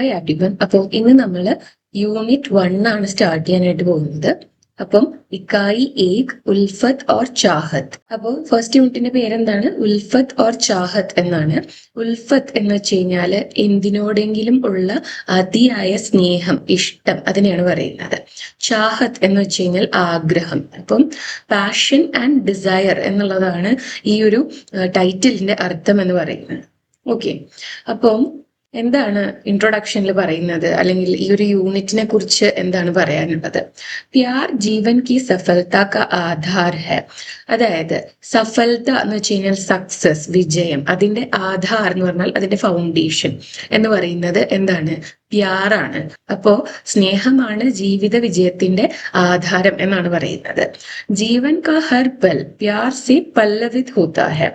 Hi everyone. അപ്പോൾ ഇന്ന് നമ്മൾ യൂണിറ്റ് 1 ആണ് സ്റ്റാർട്ട് ചെയ്യാനായിട്ട് പോകുന്നത്. അപ്പം ഇക്കായി ഏക് ഉൽഫത്ത് ഓർ ചാഹത്ത്. അപ്പോൾ ഫസ്റ്റ് യൂണിറ്റിന്റെ പേരെന്താണ്? ഉൽഫത്ത് ഓർ ചാഹത്ത് എന്നാണ്. ഉൽഫത്ത് എന്ന് വെച്ച് കഴിഞ്ഞാൽ എന്തിനോടെങ്കിലും ഉള്ള അതിയായ സ്നേഹം, ഇഷ്ടം, അതിനെയാണ് പറയുന്നത്. ചാഹത്ത് എന്ന് വെച്ച് കഴിഞ്ഞാൽ ആഗ്രഹം. അപ്പം പാഷൻ ആൻഡ് ഡിസയർ എന്നുള്ളതാണ് ഈ ഒരു ടൈറ്റിലിന്റെ അർത്ഥം എന്ന് പറയുന്നത്. ഓക്കെ, അപ്പം എന്താണ് ഇൻട്രൊഡക്ഷനിൽ പറയുന്നത്, അല്ലെങ്കിൽ ഈ ഒരു യൂണിറ്റിനെ കുറിച്ച് എന്താണ് പറയാനുള്ളത്? പ്യാർ ജീവൻ കി സഫലത കാ ആധാർ ഹെ. അതായത് സഫലത എന്ന് വെച്ച് കഴിഞ്ഞാൽ സക്സസ്, വിജയം. അതിന്റെ ആധാർ എന്ന് പറഞ്ഞാൽ അതിന്റെ ഫൗണ്ടേഷൻ എന്ന് പറയുന്നത് എന്താണ്? പ്യാറാണ്. അപ്പോ സ്നേഹമാണ് ജീവിത വിജയത്തിന്റെ ആധാരം എന്നാണ് പറയുന്നത്. ജീവൻ കാ ഹർ പൽ പ്യാർ സെ പല്ലവിത് ഹോത്താ ഹെ.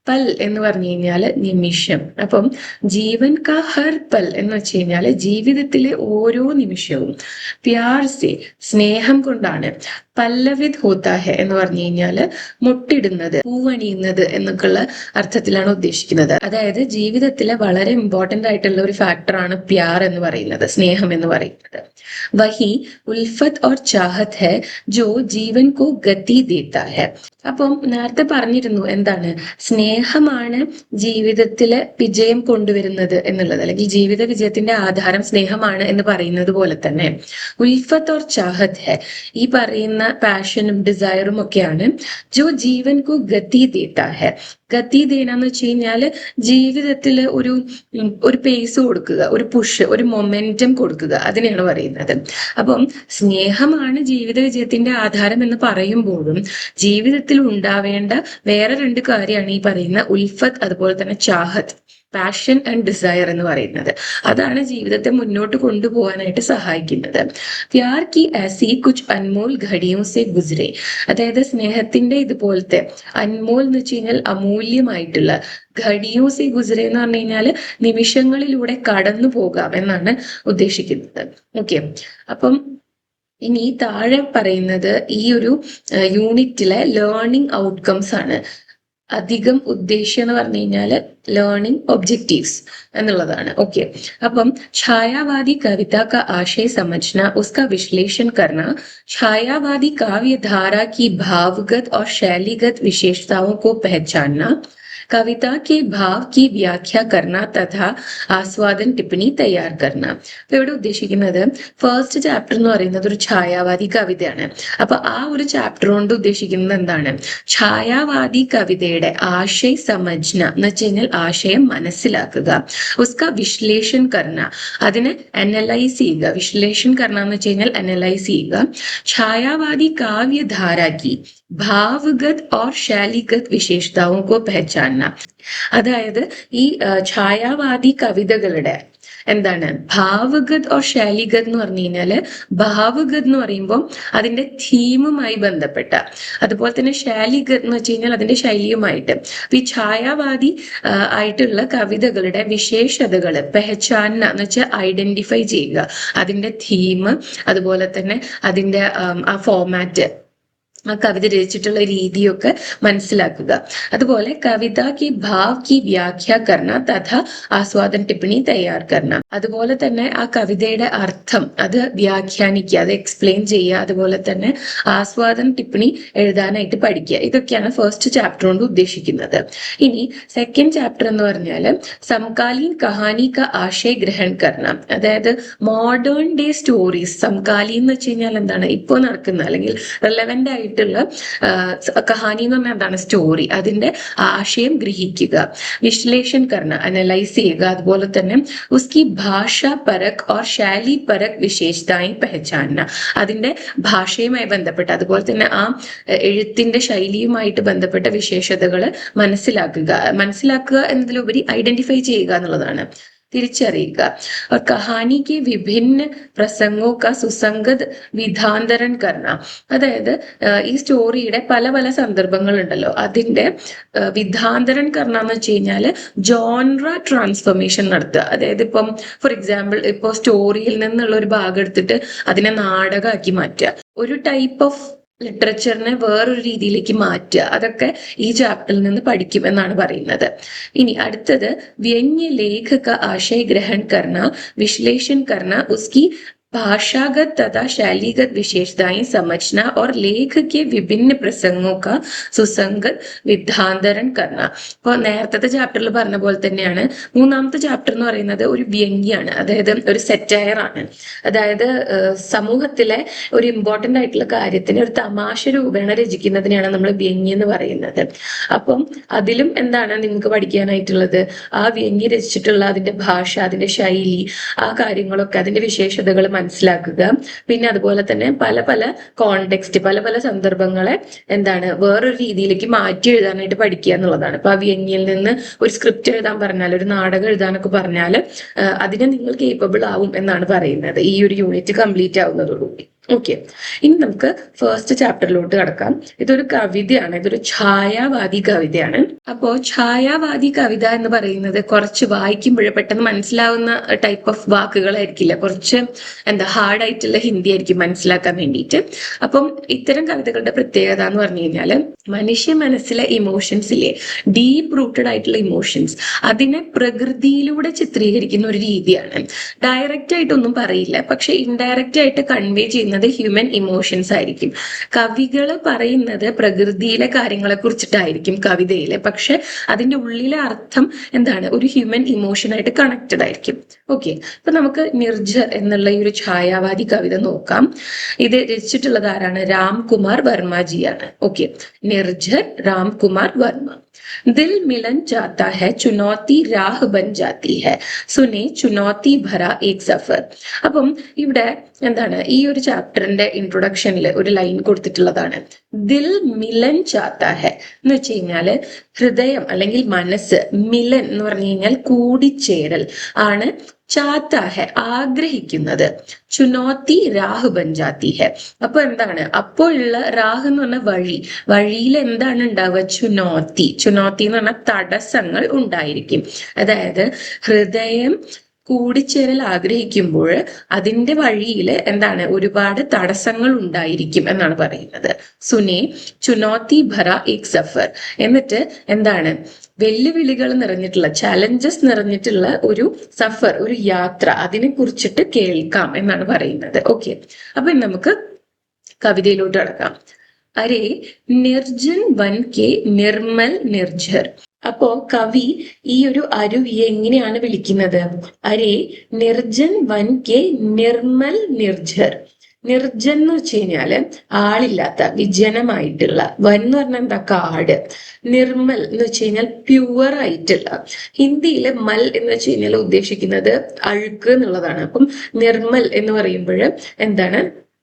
പൽ എന്ന് പറഞ്ഞു കഴിഞ്ഞാല് നിമിഷം. അപ്പം ജീവൻ കാ ഹർ പൽ എന്ന് വെച്ച് കഴിഞ്ഞാല് ജീവിതത്തിലെ ഓരോ നിമിഷവും പ്യാർ സെ സ്നേഹം കൊണ്ടാണ്, പല്ലവിത് ഹോത്താ ഹെ എന്ന് പറഞ്ഞു കഴിഞ്ഞാല് മുട്ടിടുന്നത്, പൂവണിയുന്നത് എന്നൊക്കെയുള്ള അർത്ഥത്തിലാണ് ഉദ്ദേശിക്കുന്നത്. അതായത് ജീവിതത്തിലെ വളരെ ഇമ്പോർട്ടന്റ് ആയിട്ടുള്ള ഒരു ഫാക്ടറാണ് പ്യാർ എന്ന് പറയുന്നത്, സ്നേഹം എന്ന് പറയുന്നത്. വഹി ഉൽഫത്ത് ഓർ ചാഹത്ത് ഹെ ജോ ജീവൻ കോ ഗതി ദേത്താ ഹെ. അപ്പം നേരത്തെ പറഞ്ഞിരുന്നു എന്താണ്? സ്നേഹമാണ് ജീവിതത്തില് വിജയം കൊണ്ടുവരുന്നത് എന്നുള്ളത്, അല്ലെങ്കിൽ ജീവിത വിജയത്തിന്റെ ആധാരം സ്നേഹമാണ് എന്ന് പറയുന്നത് പോലെ തന്നെ ഉൽഫത്ത് ഓർ ചാഹത്ത് ഹെ, ഈ പറയുന്ന പാഷനും ഡിസയറും ഒക്കെയാണ് ജോ ജീവൻ കോ ഗതി ദേത്താ ഹെ. ഗതി ദേനാന്ന് വെച്ച് കഴിഞ്ഞാല് ജീവിതത്തിൽ ഒരു പേസ് കൊടുക്കുക, ഒരു പുഷ്, ഒരു മൊമെന്റം കൊടുക്കുക, അതിനെയാണ് പറയുന്നത്. അപ്പം സ്നേഹമാണ് ജീവിത വിജയത്തിന്റെ ആധാരം എന്ന് പറയുമ്പോഴും ജീവിതത്തിൽ ഉണ്ടാവേണ്ട വേറെ രണ്ട് കാര്യമാണ് ഈ പറയുന്ന ഉൽഫത്ത്, അതുപോലെ തന്നെ ചാഹത്ത്, പാഷൻ ആൻഡ് ഡിസയർ എന്ന് പറയുന്നത്. അതാണ് ജീവിതത്തെ മുന്നോട്ട് കൊണ്ടുപോകാനായിട്ട് സഹായിക്കുന്നത്. പ്യാർ കി ऐसी कुछ अनमोल घड़ियों से गुजरे. അതായത് സ്നേഹത്തിന്റെ ഇതുപോലത്തെ അൻമോൽ എന്ന് വെച്ച് കഴിഞ്ഞാൽ അമൂല്യമായിട്ടുള്ള, ഘടിയോ സെ ഗുജറെ എന്ന് പറഞ്ഞു കഴിഞ്ഞാൽ നിമിഷങ്ങളിലൂടെ കടന്നു പോകാം എന്നാണ് ഉദ്ദേശിക്കുന്നത്. ഓക്കെ, അപ്പം ഇനി താഴെ പറയുന്നത് ഈ ഒരു യൂണിറ്റിലെ ലേണിംഗ് ഔട്ട്കംസ് ആണ്. അധികം ഉദ്ദേശ്യം എന്ന് പറഞ്ഞു കഴിഞ്ഞാല് ലേണിംഗ് ഒബ്ജക്റ്റീവ്സ് എന്നുള്ളതാണ്. ഓക്കെ, അപ്പം ഛായാവാദി കവിത का आशय समझना, उसका विश्लेषण करना, छायावादी काव्य धारा की भावगत और शैलीगत विशेषताओं को पहचानना, कविता के भाव की व्याख्या करना तथा ആസ്വാദൻ ടിപ്പണി തയ്യാർ കർണ. അപ്പൊ ഇവിടെ ഉദ്ദേശിക്കുന്നത് ഫസ്റ്റ് ചാപ്റ്റർ എന്ന് പറയുന്നത് ഒരു ഛായാവാദി കവിതയാണ്. അപ്പൊ ആ ഒരു ചാപ്റ്റർ കൊണ്ട് ഉദ്ദേശിക്കുന്നത് എന്താണ്? ഛായാവാദി കവിതയുടെ ആശയ സമജ്ന എന്ന് വെച്ച് കഴിഞ്ഞാൽ ആശയം മനസ്സിലാക്കുക, ഉസ്ക വിശ്ലേഷൺ കർണ, അതിനെ അനലൈസ് ചെയ്യുക. വിശ്ലേഷൺ കർണ എന്ന് വെച്ച് കഴിഞ്ഞാൽ അനലൈസ് ചെയ്യുക. ഛായാവാദി കാവ്യധാരാക്കി ഭാവഗത് और शैलीगत विशेषताओं को पहचानना. അതായത് ഈ ഛായാവാദി കവിതകളുടെ എന്താണ് ഭാവഗത് ഓർ ശൈലിഗത് എന്ന് പറഞ്ഞു കഴിഞ്ഞാല്, ഭാവഗത് എന്ന് പറയുമ്പോൾ അതിന്റെ തീമുമായി ബന്ധപ്പെട്ട, അതുപോലെ തന്നെ ശൈലിഗത് എന്ന് വെച്ച് കഴിഞ്ഞാൽ അതിന്റെ ശൈലിയുമായിട്ട്. ഈ ഛായാവാദി ആയിട്ടുള്ള കവിതകളുടെ വിശേഷതകള് പെഹചാന എന്ന് വെച്ചാൽ ഐഡന്റിഫൈ ചെയ്യുക, അതിന്റെ തീം, അതുപോലെ തന്നെ അതിന്റെ ആ ഫോർമാറ്റ്, ആ കവിത രചിച്ചിട്ടുള്ള രീതിയൊക്കെ മനസ്സിലാക്കുക. അതുപോലെ കവിത കി ഭാവ് കി വ്യാഖ്യ കർണ തഥാ ആസ്വാദൻ ടിപ്പണി തയ്യാർ കർണ. അതുപോലെ തന്നെ ആ കവിതയുടെ അർത്ഥം അത് വ്യാഖ്യാനിക്കുക, അത് എക്സ്പ്ലെയിൻ ചെയ്യുക, അതുപോലെ തന്നെ ആസ്വാദൻ ടിപ്പണി എഴുതാനായിട്ട് പഠിക്കുക. ഇതൊക്കെയാണ് ഫസ്റ്റ് ചാപ്റ്റർ കൊണ്ട് ഉദ്ദേശിക്കുന്നത്. ഇനി സെക്കൻഡ് ചാപ്റ്റർ എന്ന് പറഞ്ഞാല് സമകാലീൻ കഹാനി ക ആശയ ഗ്രഹൺ കർണ. അതായത് മോഡേൺ ഡേ സ്റ്റോറീസ്, സമകാലീൻ എന്ന് വെച്ച് കഴിഞ്ഞാൽ എന്താണ്? ഇപ്പോൾ നടക്കുന്ന അല്ലെങ്കിൽ റെലവെന്റ് ആയിട്ട് കഹാനി എന്ന് പറഞ്ഞാൽ എന്താണ്? സ്റ്റോറി, അതിന്റെ ആശയം ഗ്രഹിക്കുക. വിശ്ലേഷൺ കർണ, അനലൈസ് ചെയ്യുക. അതുപോലെ തന്നെ ഉസ്കി ഭാഷ പരക് ഓർ ശൈലി പരക് വിശേഷതായി പെഹചാന, അതിന്റെ ഭാഷയുമായി ബന്ധപ്പെട്ട, അതുപോലെ തന്നെ ആ എഴുത്തിന്റെ ശൈലിയുമായിട്ട് ബന്ധപ്പെട്ട വിശേഷതകൾ മനസ്സിലാക്കുക എന്നതിലുപരി ഐഡന്റിഫൈ ചെയ്യുക എന്നുള്ളതാണ്, തിരിച്ചറിയുക. और कहानी के विभिन्न प्रसंगों का सुसंगत विधाന്തരൻ കർണ. അതായത് ഈ സ്റ്റോറിയുടെ പല പല സന്ദർഭങ്ങൾ ഉണ്ടല്ലോ, അതിന്റെ വിധാന്തരൻ കർണ എന്ന് വെച്ച് കഴിഞ്ഞാല് ജോൺറ ട്രാൻസ്ഫോർമേഷൻ നടത്തുക. അതായത് ഇപ്പം ഫോർ എക്സാമ്പിൾ ഇപ്പോൾ സ്റ്റോറിയിൽ നിന്നുള്ള ഒരു ഭാഗം എടുത്തിട്ട് അതിനെ നാടകമാക്കി മാറ്റുക. ഒരു ടൈപ്പ് ഓഫ് ലിറ്ററേച്ചറിനെ വേറൊരു രീതിയിലേക്ക് മാറ്റുക, അതൊക്കെ ഈ ചാപ്റ്ററിൽ നിന്ന് പഠിക്കും എന്നാണ് പറയുന്നത്. ഇനി അടുത്തത് വ്യംഗ്യ ലേഖ का आशय ग्रहण करना, विश्लेषण करना, उसकी भाषागत तथा शैलीगत विशेषताएं समझना और लेख के विभिन्न प्रसंगों का സുസംഗത് വിദ്ധാന്തരം കർണ. അപ്പോൾ നേരത്തെ ചാപ്റ്ററിൽ പറഞ്ഞ പോലെ തന്നെയാണ് മൂന്നാമത്തെ ചാപ്റ്റർ എന്ന് പറയുന്നത് ഒരു വ്യംഗ്യമാണ്, അതായത് ഒരു സെറ്റയർ ആണ്. അതായത് സമൂഹത്തിലെ ഒരു ഇമ്പോർട്ടന്റ് ആയിട്ടുള്ള കാര്യത്തിന് ഒരു തമാശ രൂപേണ രചിക്കുന്നതിനെയാണ് നമ്മൾ വ്യംഗ്യം എന്ന് പറയുന്നത്. അപ്പം അതിലും എന്താണ് നിങ്ങൾക്ക് പഠിക്കാനായിട്ടുള്ളത്, ആ വ്യംഗ്യം രചിച്ചിട്ടുള്ള അതിന്റെ ഭാഷ, അതിന്റെ ശൈലി, ആ കാര്യങ്ങളൊക്കെ, അതിന്റെ വിശേഷതകൾ മനസ്സിലാക്കുക. പിന്നെ അതുപോലെ തന്നെ പല പല കോണ്ടെക്സ്റ്റ്, പല പല സന്ദർഭങ്ങളെ എന്താണ് വേറൊരു രീതിയിലേക്ക് മാറ്റി എഴുതാനായിട്ട് പഠിക്കുക എന്നുള്ളതാണ്. അപ്പൊ ആ വ്യംഗ്യയിൽ നിന്ന് ഒരു സ്ക്രിപ്റ്റ് എഴുതാൻ പറഞ്ഞാൽ, ഒരു നാടകം എഴുതാനൊക്കെ പറഞ്ഞാൽ അതിന് നിങ്ങൾ കേപ്പബിൾ ആവും എന്നാണ് പറയുന്നത് ഈ ഒരു യൂണിറ്റ് കംപ്ലീറ്റ് ആവുന്നതോടുകൂടി. ഓക്കെ, ഇനി നമുക്ക് ഫസ്റ്റ് ചാപ്റ്ററിലോട്ട് കടക്കാം. ഇതൊരു കവിതയാണ്, ഇതൊരു ഛായാവാദി കവിതയാണ്. അപ്പോ ഛായാവാദി കവിത എന്ന് പറയുന്നത് കുറച്ച് വായിക്കുമ്പോഴേ പെട്ടെന്ന് മനസ്സിലാവുന്ന ടൈപ്പ് ഓഫ് വാക്കുകളായിരിക്കില്ല, കുറച്ച് ഹാർഡായിട്ടുള്ള ഹിന്ദി ആയിരിക്കും മനസ്സിലാക്കാൻ വേണ്ടിയിട്ട്. അപ്പം ഇത്തരം കവിതകളുടെ പ്രത്യേകത എന്ന് പറഞ്ഞു കഴിഞ്ഞാല് മനുഷ്യ മനസ്സിലെ ഇമോഷൻസ് ഇല്ലേ, ഡീപ്പ് റൂട്ടഡ് ആയിട്ടുള്ള ഇമോഷൻസ്, അതിനെ പ്രകൃതിയിലൂടെ ചിത്രീകരിക്കുന്ന ഒരു രീതിയാണ്. ഡയറക്റ്റ് ആയിട്ടൊന്നും പറയില്ല, പക്ഷെ ഇൻഡയറക്റ്റ് ആയിട്ട് കൺവേ ചെയ്യുന്നത് ഹ്യൂമൻ ഇമോഷൻസ് ആയിരിക്കും. കവികൾ പറയുന്നത് പ്രകൃതിയിലെ കാര്യങ്ങളെ കുറിച്ചിട്ടായിരിക്കും കവിതയില്, പക്ഷെ അതിന്റെ ഉള്ളിലെ അർത്ഥം ഒരു ഹ്യൂമൻ ഇമോഷനായിട്ട് കണക്റ്റഡ് ആയിരിക്കും. ഓക്കെ, അപ്പൊ നമുക്ക് നിർജ്ജർ എന്നുള്ള ഈ ഒരു ഛായാവാദി കവിത നോക്കാം. ഇത് രചിച്ചിട്ടുള്ളത് ആരാണ്? രാംകുമാർ വർമ്മജിയാണ്. ഓക്കെ, നിർജ്ജർ രാംകുമാർ വർമ്മ. दिल मिलन चाहता है, चुनौती राह बन जाती है, സുനെ ചുനൗത്തി ഭര ഏക് സഫർ. അപ്പം ഇവിടെ ഈ ഒരു ചാപ്റ്ററിന്റെ ഇൻട്രൊഡക്ഷനിൽ ഒരു ലൈൻ കൊടുത്തിട്ടുള്ളതാണ്, ദിൽ മിലൻ ചാത്ത ഹെ എന്ന് വെച്ച് കഴിഞ്ഞാല് ഹൃദയം അല്ലെങ്കിൽ മനസ്സ്, മിലൻ എന്ന് പറഞ്ഞു കഴിഞ്ഞാൽ കൂടിച്ചേരൽ ആണ്, ചാത്ത ഹെ ആഗ്രഹിക്കുന്നത്, ചുനൗത്തി രാഹ് ബൻജാത്തി ഹെ. അപ്പൊ അപ്പോഴുള്ള രാഹ് എന്ന് പറഞ്ഞ വഴി, വഴിയിൽ എന്താണ് ഉണ്ടാവുക? ചുനൗത്തി. ചുനൗത്തി എന്ന് പറഞ്ഞാൽ തടസ്സങ്ങൾ ഉണ്ടായിരിക്കും. അതായത് ഹൃദയം കൂടിച്ചേരൽ ആഗ്രഹിക്കുമ്പോൾ അതിന്റെ വഴിയിൽ ഒരുപാട് തടസ്സങ്ങൾ ഉണ്ടായിരിക്കും എന്നാണ് പറയുന്നത്. സുനെ ചുനൗത്തി ഭര ഏക് സഫർ. എന്നിട്ട് വെല്ലുവിളികൾ നിറഞ്ഞിട്ടുള്ള, ചലഞ്ചസ് നിറഞ്ഞിട്ടുള്ള ഒരു സഫർ, ഒരു യാത്ര, അതിനെ കുറിച്ചിട്ട് കേൾക്കാം എന്നാണ് പറയുന്നത്. ഓക്കെ, അപ്പൊ നമുക്ക് കവിതയിലോട്ട് കടക്കാം. അരേ നിർജൻ വൻ കെ നിർമ്മൽ നിർജ്ജർ. അപ്പോ കവി ഈ ഒരു അരുവിയെ എങ്ങനെയാണ് വിളിക്കുന്നത്? അരേ നിർജൻ വൻ കെ നിർമ്മൽ നിർജ്ജർ. നിർജ്ജൻ എന്ന് വെച്ച് കഴിഞ്ഞാല് ആളില്ലാത്ത, വിജനമായിട്ടുള്ള. വൻ എന്ന് പറഞ്ഞാൽ കാട്. നിർമ്മൽ എന്ന് വെച്ച് കഴിഞ്ഞാൽ പ്യുവർ ആയിട്ടുള്ള. ഹിന്ദിയില് മൽ എന്ന് വെച്ച് കഴിഞ്ഞാൽ ഉദ്ദേശിക്കുന്നത് അഴുക്ക് എന്നുള്ളതാണ്. അപ്പം നിർമ്മൽ എന്ന് പറയുമ്പോൾ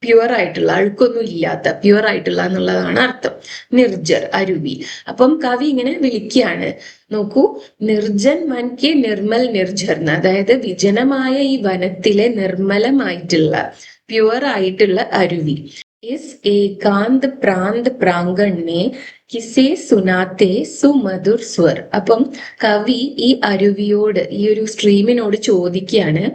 പ്യുവർ ആയിട്ടുള്ള, അഴുക്കൊന്നും ഇല്ലാത്ത, പ്യുവർ ആയിട്ടുള്ള എന്നുള്ളതാണ് അർത്ഥം. നിർജ്ജർ അരുവി. അപ്പം കവി ഇങ്ങനെ വിളിക്കുകയാണ്. നോക്കൂ, നിർജൻ വൻ കെ നിർമ്മൽ നിർജ്ജർ. അതായത് വിജനമായ ഈ വനത്തിലെ നിർമ്മലമായിട്ടുള്ള, പ്യുവർ ആയിട്ടുള്ള അരുവി. ഇസ് ഏകാന്ത് പ്രാന്ത് പ്രാങ്കണ്ണെ കിസേ സുനാത്തെ സുമധുർ സ്വർ. അപ്പം കവി ഈ അരുവിയോട്, ഈ ഒരു സ്ട്രീമിനോട് ചോദിക്കുകയാണ്,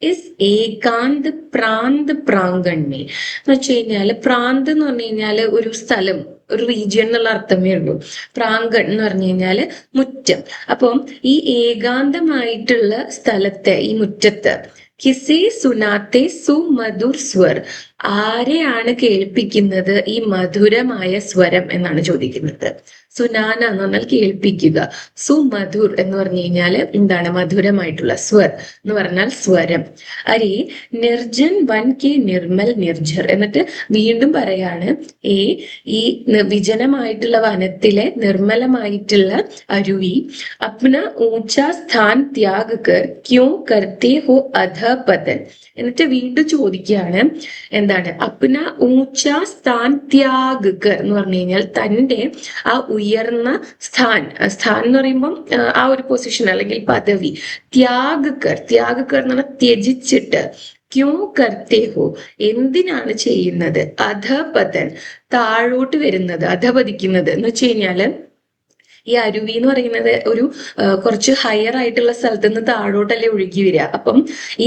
ഇസ് ഏകാന്ത് പ്രാന്ത് പ്രാങ്കണ്ണെ എന്ന് വെച്ച് കഴിഞ്ഞാല്, പ്രാന്ത് എന്ന് പറഞ്ഞു കഴിഞ്ഞാല് ഒരു സ്ഥലം, ഒരു റീജിയൻ എന്നുള്ള അർത്ഥമേ ഉള്ളൂ. പ്രാങ്കൺ എന്ന് പറഞ്ഞു കഴിഞ്ഞാല് മുറ്റം. അപ്പം ഈ ഏകാന്തമായിട്ടുള്ള സ്ഥലത്തെ, ഈ മുറ്റത്ത്, കിസേ സുനാത്തെ സുമധുർ സ്വർ, ആരെയാണ് കേൾപ്പിക്കുന്നത് ഈ മധുരമായ സ്വരം എന്നാണ് ചോദിക്കുന്നത്. സുനാന എന്ന് പറഞ്ഞാൽ കേൾപ്പിക്കുക, സുമധുർ എന്ന് പറഞ്ഞു കഴിഞ്ഞാല് മധുരമായിട്ടുള്ള, സ്വർ എന്ന് പറഞ്ഞാൽ സ്വരം. അരേ നിർജൻ വൻ കെ നിർമ്മൽ നിർജ്ജർ. എന്നിട്ട് വീണ്ടും പറയാണ്, ഈ വിജനമായിട്ടുള്ള വനത്തിലെ നിർമ്മലമായിട്ടുള്ള അരുവി, അപ്ന ഊച്ചാ സ്ഥാൻ ത്യാഗ് കർ ക്യോ കർത്തേ ഹോ അധപതൻ. എന്നിട്ട് വീണ്ടും ചോദിക്കുകയാണ്, അപ്ന ഊച്ചാ സ്ഥാൻ ത്യാഗ് കർ എന്ന് പറഞ്ഞു കഴിഞ്ഞാൽ തന്റെ ആ ഉയർന്ന സ്ഥാൻ എന്ന് പറയുമ്പോൾ ആ ഒരു പൊസിഷൻ അല്ലെങ്കിൽ പദവി, ത്യാഗ് കർ എന്ന് പറഞ്ഞാൽ ത്യജിച്ചിട്ട്, ക്യോ കർത്തേ ഹോ എന്തിനാണ് ചെയ്യുന്നത്, അധപതൻ താഴോട്ട് വരുന്നത്, അധപതിക്കുന്നത് എന്ന് വെച്ച് കഴിഞ്ഞാല് ഈ അരുവി എന്ന് പറയുന്നത് ഒരു കുറച്ച് ഹയർ ആയിട്ടുള്ള സ്ഥലത്ത് നിന്ന് താഴോട്ടല്ലേ ഒഴുകി വരിക. അപ്പം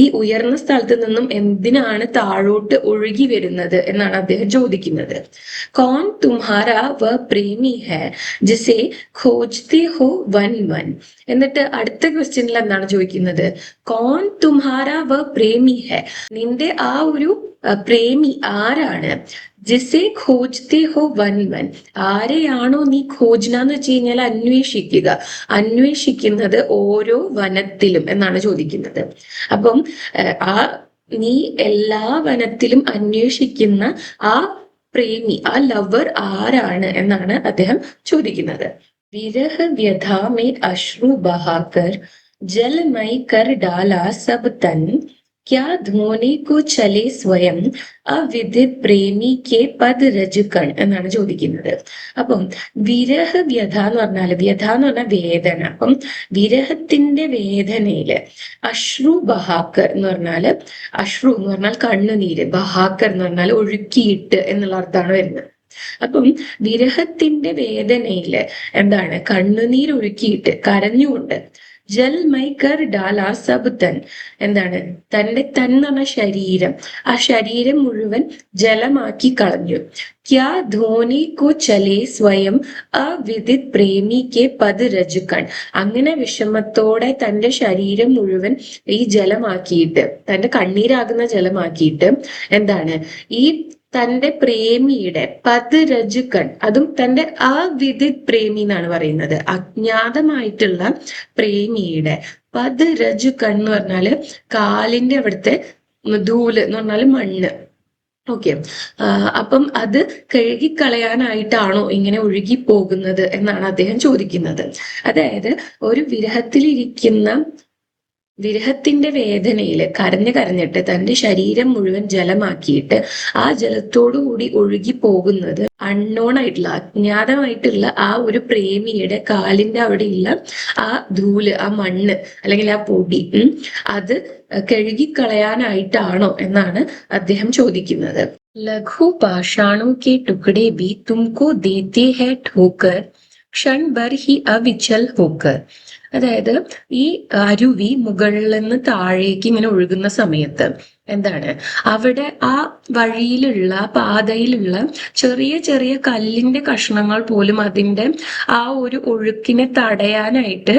ഈ ഉയർന്ന സ്ഥലത്ത് നിന്നും എന്തിനാണ് താഴോട്ട് ഒഴുകി വരുന്നത് എന്നാണ് അദ്ദേഹം ചോദിക്കുന്നത്. കോൺ തുമ്ഹാര വ പ്രേമി ഹെ ജിസെ ഖോജ്തെ ഹോ വൻ വൻ. എന്നിട്ട് അടുത്ത ക്വസ്റ്റ്യനിൽ എന്താണ് ചോദിക്കുന്നത്? കോൺ തുമ്ഹാര വ പ്രേമി ഹെ, നിന്റെ ആ ഒരു പ്രേമി ആരാണ്? ജിസെ ഖോജ്തെ ഹോ വൻ വൻ, ആരെയാണോ നീ ഖോജ്ന എന്ന് വെച്ച് കഴിഞ്ഞാൽ അന്വേഷിക്കുക, അന്വേഷിക്കുന്നത് ഓരോ വനത്തിലും എന്നാണ് ചോദിക്കുന്നത്. അപ്പം ആ നീ എല്ലാ വനത്തിലും അന്വേഷിക്കുന്ന ആ പ്രേമി, ആ ലവർ ആരാണ് എന്നാണ് അദ്ദേഹം ചോദിക്കുന്നത്. വിരഹ വ്യഥാമേ അശ്രു ബഹാകർ ജലമൈ കർ ഡാലാ സബ് തൻ, ക്യാ ധോനെ കോ ചലേ സ്വയം അവിദിത് പ്രേമി കെ പദ് രജുകൺ എന്നാണ് ചോദിക്കുന്നത്. അപ്പം വിരഹ വ്യഥ എന്ന് പറഞ്ഞാൽ, വ്യഥ എന്ന് പറഞ്ഞാൽ വേദന. അപ്പം വിരഹത്തിന്റെ വേദനയില് അശ്രു ബഹാക്കർ എന്ന് പറഞ്ഞാല്, അശ്രു എന്ന് പറഞ്ഞാൽ കണ്ണുനീര്, ബഹാക്കർ എന്ന് പറഞ്ഞാൽ ഒഴുക്കിയിട്ട് എന്നുള്ള അർത്ഥമാണ് വരുന്നത്. അപ്പം വിരഹത്തിന്റെ വേദനയില് എന്താണ്? കണ്ണുനീരൊഴുക്കിയിട്ട്, കരഞ്ഞുകൊണ്ട്. ജൽ മൈ കർ ഡാലാ സബ് തൻ, എന്താണ്? തന്റെ തൻ എന്ന് പറഞ്ഞ ശരീരം, ആ ശരീരം മുഴുവൻ ജലമാക്കി കളഞ്ഞു. ക്യാ ധോനി കോ ചലേ സ്വയം അവിദിത് പ്രേമി കെ പദ് രജുകൺ, അങ്ങനെ വിഷമത്തോടെ തന്റെ ശരീരം മുഴുവൻ ഈ ജലമാക്കിയിട്ട്, തന്റെ കണ്ണീരാകുന്ന ജലമാക്കിയിട്ട് എന്താണ്? ഈ തന്റെ പ്രേമിയുടെ പദ് രജുകൺ, അതും തന്റെ അവിദിത് പ്രേമി എന്നാണ് പറയുന്നത്, അജ്ഞാതമായിട്ടുള്ള പ്രേമിയുടെ പദ് രജുകൺ എന്ന് പറഞ്ഞാല് കാലിന്റെ അവിടുത്തെ ധൂല് എന്ന് പറഞ്ഞാല് മണ്ണ്. ഓക്കെ, അപ്പം അത് കഴുകിക്കളയാനായിട്ടാണോ ഇങ്ങനെ ഒഴുകി പോകുന്നത് എന്നാണ് അദ്ദേഹം ചോദിക്കുന്നത്. അതായത് ഒരു വിരഹത്തിന്റെ വേദനയില് കരഞ്ഞിട്ട് തന്റെ ശരീരം മുഴുവൻ ജലമാക്കിയിട്ട് ആ ജലത്തോടു കൂടി ഒഴുകി പോകുന്നത് അൺനോൺ ആയിട്ടുള്ള, അജ്ഞാതമായിട്ടുള്ള ആ ഒരു പ്രേമിയുടെ കാലിന്റെ അവിടെയുള്ള ആ ധൂല്, ആ മണ്ണ് അല്ലെങ്കിൽ ആ പൊടി, അത് കഴുകിക്കളയാനായിട്ടാണോ എന്നാണ് അദ്ദേഹം ചോദിക്കുന്നത്. ലഘു പാഷാണു കെ ടുക്കടെ ബി തുംകോ ദേത്തെ ഹെ ഠോക്കർ ക്ഷൺ ഭർ ഹി അവിചൽ ഹോക്കർ. അതായത് ഈ അരുവി മുകളിൽ നിന്ന് താഴേക്ക് ഇങ്ങനെ ഒഴുകുന്ന സമയത്ത് എന്താണ്, അവിടെ ആ വഴിയിലുള്ള, പാതയിലുള്ള ചെറിയ ചെറിയ കല്ലിന്റെ കഷ്ണങ്ങൾ പോലും അതിന്റെ ആ ഒരു ഒഴുക്കിനെ തടയാനായിട്ട്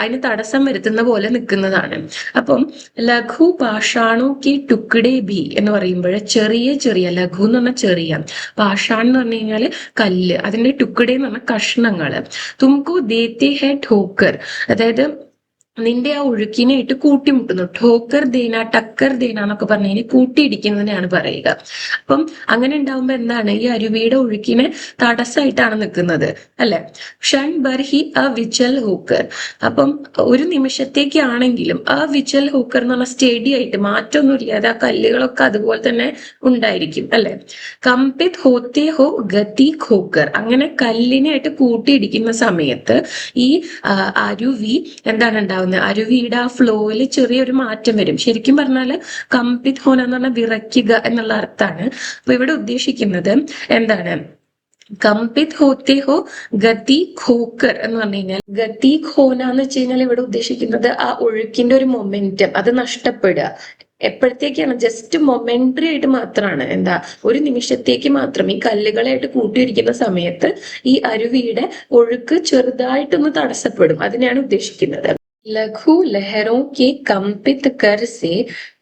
അതിന് തടസ്സം വരുത്തുന്ന പോലെ നിൽക്കുന്നതാണ്. അപ്പം ലഘു പാഷാണു കി ടുക്കടെ ബി എന്ന് പറയുമ്പോൾ ചെറിയ ചെറിയ, ലഘു എന്ന് പറഞ്ഞാൽ ചെറിയ, പാഷാൺ എന്ന് പറഞ്ഞു കഴിഞ്ഞാല് കല്ല്, അതിന്റെ ടുക്കടെ എന്ന് പറഞ്ഞാൽ കഷ്ണങ്ങള്. തുംകു ദേത്തെ ഹെ ഠോക്കർ, അതായത് നിന്റെ ആ ഒഴുക്കിനെ ഇട്ട് കൂട്ടിമുട്ടുന്നു. ഠോക്കർ ദേന, ടക്കർ ദേന എന്നൊക്കെ പറഞ്ഞു കഴിഞ്ഞാൽ കൂട്ടിയിടിക്കുന്നതിനാണ് പറയുക. അപ്പം അങ്ങനെ ഉണ്ടാവുമ്പോ എന്താണ്? ഈ അരുവിയുടെ ഒഴുക്കിനെ തടസ്സമായിട്ടാണ് നിൽക്കുന്നത്, അല്ലെ? ക്ഷൺ ബർഹി അ വിചൽ ഹോക്കർ, അപ്പം ഒരു നിമിഷത്തേക്കാണെങ്കിലും ആ വിചൽ ഹോക്കർ എന്ന് പറഞ്ഞാൽ സ്റ്റഡി ആയിട്ട്, മാറ്റമൊന്നും ഇല്ലാതെ ആ കല്ലുകളൊക്കെ അതുപോലെ തന്നെ ഉണ്ടായിരിക്കും, അല്ലെ? കമ്പിത് ഹോത്തേ ഹോ ഗതി ഹോക്കർ, അങ്ങനെ കല്ലിനായിട്ട് കൂട്ടിയിടിക്കുന്ന സമയത്ത് ഈ അരുവി എന്താണ് ഉണ്ടാവുന്നത്? അരുവിയുടെ ആ ഫ്ലോയിൽ ചെറിയൊരു മാറ്റം വരും. ശരിക്കും പറഞ്ഞാല് കമ്പിത് ഹോന എന്ന് പറഞ്ഞാൽ വിറയ്ക്കുക എന്നുള്ള അർത്ഥമാണ്. അപ്പൊ ഇവിടെ ഉദ്ദേശിക്കുന്നത് എന്താണ്? കമ്പിത് ഹോത്തേ ഹോ ഗതി ഖോക്കർ എന്ന് പറഞ്ഞു കഴിഞ്ഞാൽ, ഗതി ഖോന എന്ന് വെച്ച് കഴിഞ്ഞാൽ ഇവിടെ ഉദ്ദേശിക്കുന്നത് ആ ഒഴുക്കിന്റെ ഒരു മൊമെന്റം അത് നഷ്ടപ്പെടുക. എപ്പോഴത്തേക്കാണ്? ജസ്റ്റ് മൊമെന്ററി ആയിട്ട് മാത്രമാണ്. എന്താ? ഒരു നിമിഷത്തേക്ക് മാത്രം ഈ കല്ലുകളായിട്ട് കൂട്ടിയിരിക്കുന്ന സമയത്ത് ഈ അരുവിയുടെ ഒഴുക്ക് ചെറുതായിട്ടൊന്ന് തടസ്സപ്പെടും, അതിനെയാണ് ഉദ്ദേശിക്കുന്നത്. ലഘു ലഹറോ കെ കമ്പിത് കർ സേ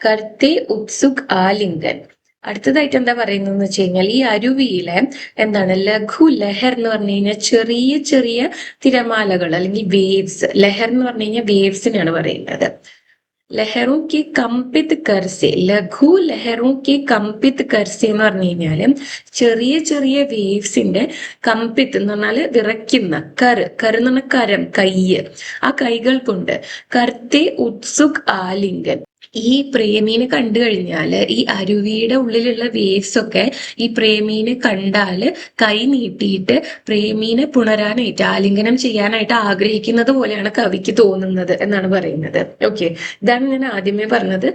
കർത്തെ ഉത്സുക് ആലിംഗൻ. അടുത്തതായിട്ട് എന്താ പറയുന്നതെന്ന് വെച്ച് കഴിഞ്ഞാൽ, ഈ അരുവിയിലെ എന്താണ് ലഘു ലഹർ എന്ന് പറഞ്ഞു കഴിഞ്ഞാൽ ചെറിയ ചെറിയ തിരമാലകൾ അല്ലെങ്കിൽ വേവ്സ്. ലഹർ എന്ന് പറഞ്ഞു കഴിഞ്ഞാൽ വേവ്സിനാണ് പറയുന്നത്. ലഹറു കെ കമ്പിത് കർസെ, ലഘു ലഹറു കെ കമ്പിത് കർസെ എന്ന് പറഞ്ഞു കഴിഞ്ഞാല് ചെറിയ ചെറിയ വേവ്സിന്റെ കമ്പിത്ത് എന്ന് പറഞ്ഞാല് വിറയ്ക്കുന്ന, കർ എന്ന് പറഞ്ഞാൽ കരം, കയ്യ്, ആ കൈകൾ കൊണ്ട് കർത്തെ ഉത്സുക് ആലിംഗൻ. ഈ പ്രേമീനെ കണ്ടു കഴിഞ്ഞാല് ഈ അരുവിയുടെ ഉള്ളിലുള്ള വേവ്സ് ഒക്കെ ഈ പ്രേമീനെ കണ്ടാല് കൈ നീട്ടിയിട്ട് പ്രേമീനെ പുണരാനായിട്ട്, ആലിംഗനം ചെയ്യാനായിട്ട് ആഗ്രഹിക്കുന്നത് പോലെയാണ് കവിക്ക് തോന്നുന്നത് എന്നാണ് പറയുന്നത്. ഓക്കെ, ഇതാണ് ഞാൻ ആദ്യമേ പറഞ്ഞത്.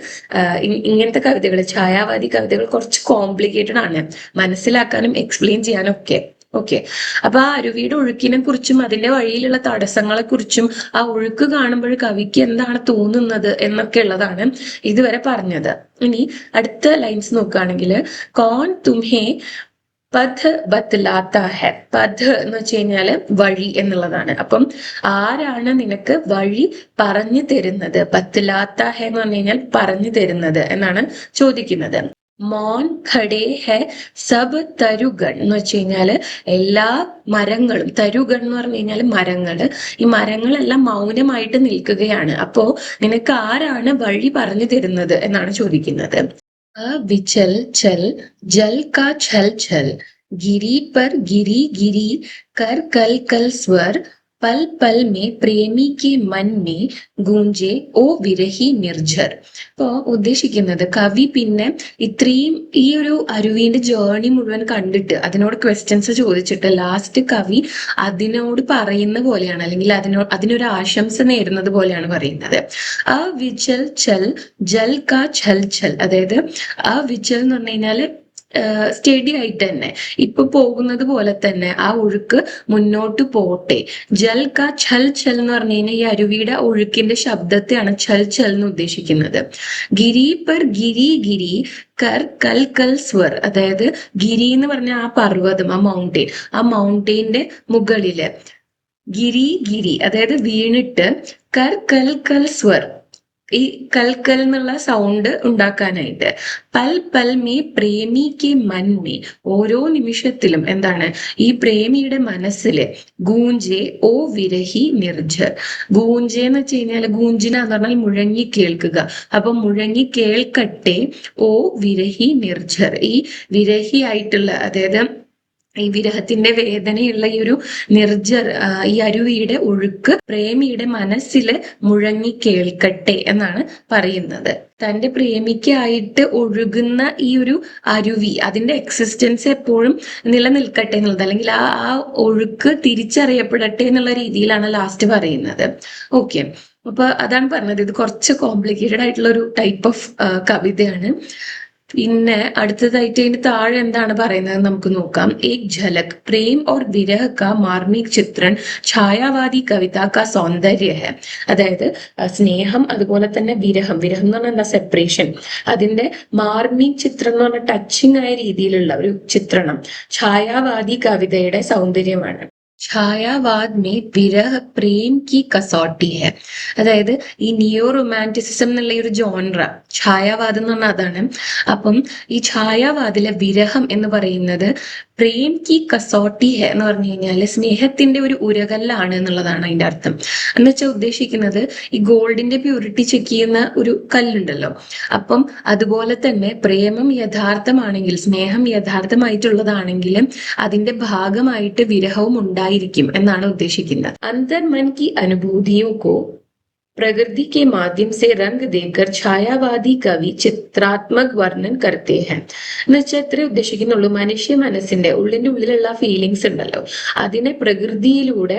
ഇങ്ങനത്തെ കവിതകൾ, ഛായാവാദി കവിതകൾ കുറച്ച് കോംപ്ലിക്കേറ്റഡ് ആണ് മനസ്സിലാക്കാനും എക്സ്പ്ലെയിൻ ചെയ്യാനും ഒക്കെ. ഓക്കെ. അപ്പൊ ആ അരുവിയുടെ ഒഴുക്കിനെ കുറിച്ചും അതിന്റെ വഴിയിലുള്ള തടസ്സങ്ങളെ കുറിച്ചും ആ ഒഴുക്ക് കാണുമ്പോൾ കവിക്ക് എന്താണ് തോന്നുന്നത് എന്നൊക്കെ ഉള്ളതാണ് ഇതുവരെ പറഞ്ഞത്. ഇനി അടുത്ത ലൈൻസ് നോക്കുകയാണെങ്കിൽ കോൺ തുംഹേ പഥ് ബത്ലാത്ത ഹെ. പഥ് എന്ന് വെച്ച് കഴിഞ്ഞാല് വഴി എന്നുള്ളതാണ്. അപ്പം ആരാണ് നിനക്ക് വഴി പറഞ്ഞു തരുന്നത്? ബത്ലാത്ത ഹെ എന്ന് പറഞ്ഞു കഴിഞ്ഞാൽ പറഞ്ഞു തരുന്നത് എന്നാണ് ചോദിക്കുന്നത്. മോൻ ഖടേ ഹെ സബ് തരുഗൺ എന്ന് വെച്ച് കഴിഞ്ഞാല് എല്ലാ മരങ്ങളും, തരുഗൺ എന്ന് പറഞ്ഞു കഴിഞ്ഞാല് മരങ്ങള്, ഈ മരങ്ങളെല്ലാം മൗനമായിട്ട് നിൽക്കുകയാണ്. അപ്പോ നിനക്ക് ആരാണ് വഴി പറഞ്ഞു തരുന്നത് എന്നാണ് ചോദിക്കുന്നത്. विचल चल जल का छल छल गिरी पर गिरी गिरी कर कल कल स्वर പൽ പൽ മേ പ്രേമി കെ മൻ മേ ഗൂഞ്ചെ ഓ വിരഹി നിർജർ. ഇപ്പോ ഉദ്ദേശിക്കുന്നത് കവി പിന്നെ ഇത്രയും ഈ ഒരു അരുവിന്റെ ജേർണി മുഴുവൻ കണ്ടിട്ട് അതിനോട് ക്വസ്റ്റ്യൻസ് ചോദിച്ചിട്ട് ലാസ്റ്റ് കവി അതിനോട് പറയുന്ന പോലെയാണ്, അല്ലെങ്കിൽ അതിനൊരു ആശംസ നേരുന്നത് പോലെയാണ് പറയുന്നത്. ആ വിചൽ ചൽ ജൽ കാ ഛൽ ഛൽ. അതായത് ആ വിചൽ എന്ന് പറഞ്ഞു കഴിഞ്ഞാല് സ്റ്റഡി ആയിട്ട് തന്നെ ഇപ്പൊ പോകുന്നത് പോലെ തന്നെ ആ ഒഴുക്ക് മുന്നോട്ട് പോട്ടെ. ജൽ കാ ഛൽ ഛൽ എന്ന് പറഞ്ഞു കഴിഞ്ഞാൽ ഈ അരുവിയുടെ ഒഴുക്കിന്റെ ശബ്ദത്തെയാണ് ഛൽ ഛൽ എന്ന് ഉദ്ദേശിക്കുന്നത്. ഗിരി പർ ഗിരി ഗിരി കർ കൽ കൽ സ്വർ. അതായത് ഗിരി എന്ന് പറഞ്ഞ ആ പർവ്വതം, ആ മൗണ്ടെയിന്റെ മുകളില് ഗിരി ഗിരി അതായത് വീണിട്ട് കർ കൽ കൽ സ്വർ, ഈ കൽക്കൽ എന്നുള്ള സൗണ്ട് ഉണ്ടാക്കാനായിട്ട്. പൽ പൽ മേ പ്രേമി കെ മൻ മേ, ഓരോ നിമിഷത്തിലും എന്താണ് ഈ പ്രേമിയുടെ മനസ്സില് ഗൂഞ്ചെ ഓ വിരഹി നിർജർ. ഗൂഞ്ചെ എന്ന് വെച്ച് കഴിഞ്ഞാൽ ഗൂഞ്ചിന എന്ന് പറഞ്ഞാൽ മുഴങ്ങി കേൾക്കുക. അപ്പൊ മുഴങ്ങി കേൾക്കട്ടെ ഓ വിരഹി നിർജർ. ഈ വിരഹി ആയിട്ടുള്ള, അതായത് ഈ വിരഹത്തിന്റെ വേദനയുള്ള ഈ ഒരു നിർജർ, ഈ അരുവിയുടെ ഒഴുക്ക് പ്രേമിയുടെ മനസ്സില് മുഴങ്ങി കേൾക്കട്ടെ എന്നാണ് പറയുന്നത്. തന്റെ പ്രേമിക്കായിട്ട് ഒഴുകുന്ന ഈ ഒരു അരുവി, അതിന്റെ എക്സിസ്റ്റൻസ് എപ്പോഴും നിലനിൽക്കട്ടെ എന്നുള്ളത്, അല്ലെങ്കിൽ ആ ഒഴുക്ക് തിരിച്ചറിയപ്പെടട്ടെ എന്നുള്ള രീതിയിലാണ് ലാസ്റ്റ് പറയുന്നത്. ഓക്കെ. അപ്പൊ അതാണ് പറഞ്ഞത്, ഇത് കുറച്ച് കോംപ്ലിക്കേറ്റഡ് ആയിട്ടുള്ള ഒരു ടൈപ്പ് ഓഫ് കവിതയാണ്. പിന്നെ അടുത്തതായിട്ട് ഇതിന് താഴെ എന്താണ് പറയുന്നത് നമുക്ക് നോക്കാം. ഏക് ഝലക് പ്രേം ഓർ വിരഹ കാ മാർമിക് ചിത്രൺ ഛായാവാദി കവിത കാ സൗന്ദര്യ ഹെ. അതായത് സ്നേഹം അതുപോലെ തന്നെ വിരഹം, വിരഹം എന്ന് പറഞ്ഞാൽ എന്താ, സെപ്പറേഷൻ, അതിന്റെ മാർമിക് ചിത്രം എന്ന് പറഞ്ഞാൽ ടച്ചിങ് ആയ രീതിയിലുള്ള ഒരു ചിത്രണം ഛായാവാദി കവിതയുടെ സൗന്ദര്യമാണ്. ഛായാവാദ് മേ വിരഹ പ്രേം കി കസോട്ടി ഹെ. അതായത് ഈ നിയോ റൊമാൻറ്റിസിസം എന്നുള്ള ഈ ഒരു ജോൺറ, ഛായാവാദം എന്ന് പറഞ്ഞാൽ അതാണ്. അപ്പം ഈ ഛായാവാദിലെ വിരഹം എന്ന് പറയുന്നത് പ്രേം കി കസോട്ടി ഹെ എന്ന് പറഞ്ഞു കഴിഞ്ഞാല് സ്നേഹത്തിന്റെ ഒരു ഉരകല്ലാണ് എന്നുള്ളതാണ് അതിന്റെ അർത്ഥം. എന്ന് വെച്ചാൽ ഉദ്ദേശിക്കുന്നത് ഈ ഗോൾഡിന്റെ പ്യൂരിറ്റി ചെക്ക് ചെയ്യുന്ന ഒരു കല്ലുണ്ടല്ലോ, അപ്പം അതുപോലെ തന്നെ പ്രേമം യഥാർത്ഥമാണെങ്കിൽ, സ്നേഹം യഥാർത്ഥമായിട്ടുള്ളതാണെങ്കിലും അതിന്റെ ഭാഗമായിട്ട് വിരഹവും ഉണ്ടായിരിക്കും എന്നാണ് ഉദ്ദേശിക്കുന്നത്. അന്തർമൻ കി അനുഭൂതിയോ കോ പ്രകൃതി के माध्यम से रंग देकर ഛായാവാദി കവി ചിത്രാത്മക് വർണ്ണൻ കർത്തേ ഹെ. എന്ന് വെച്ചാൽ ഇത്രേ ഉദ്ദേശിക്കുന്നുള്ളൂ, മനുഷ്യ മനസ്സിന്റെ ഉള്ളിന്റെ ഉള്ളിലുള്ള ഫീലിങ്സ് ഉണ്ടല്ലോ, അതിനെ പ്രകൃതിയിലൂടെ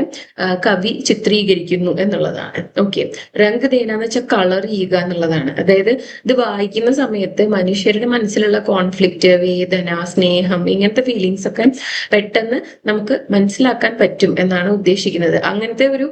കവി ചിത്രീകരിക്കുന്നു എന്നുള്ളതാണ്. ഓക്കെ. രംഗ് ദേന എന്ന് വെച്ചാൽ കളർ ചെയ്യുക എന്നുള്ളതാണ്. അതായത് ഇത് വായിക്കുന്ന സമയത്ത് മനുഷ്യരുടെ മനസ്സിലുള്ള കോൺഫ്ലിക്റ്റ്, വേദന, സ്നേഹം, ഇങ്ങനത്തെ ഫീലിങ്സ് ഒക്കെ പെട്ടെന്ന് നമുക്ക് മനസ്സിലാക്കാൻ പറ്റും എന്നാണ് ഉദ്ദേശിക്കുന്നത്. അങ്ങനത്തെ ഒരു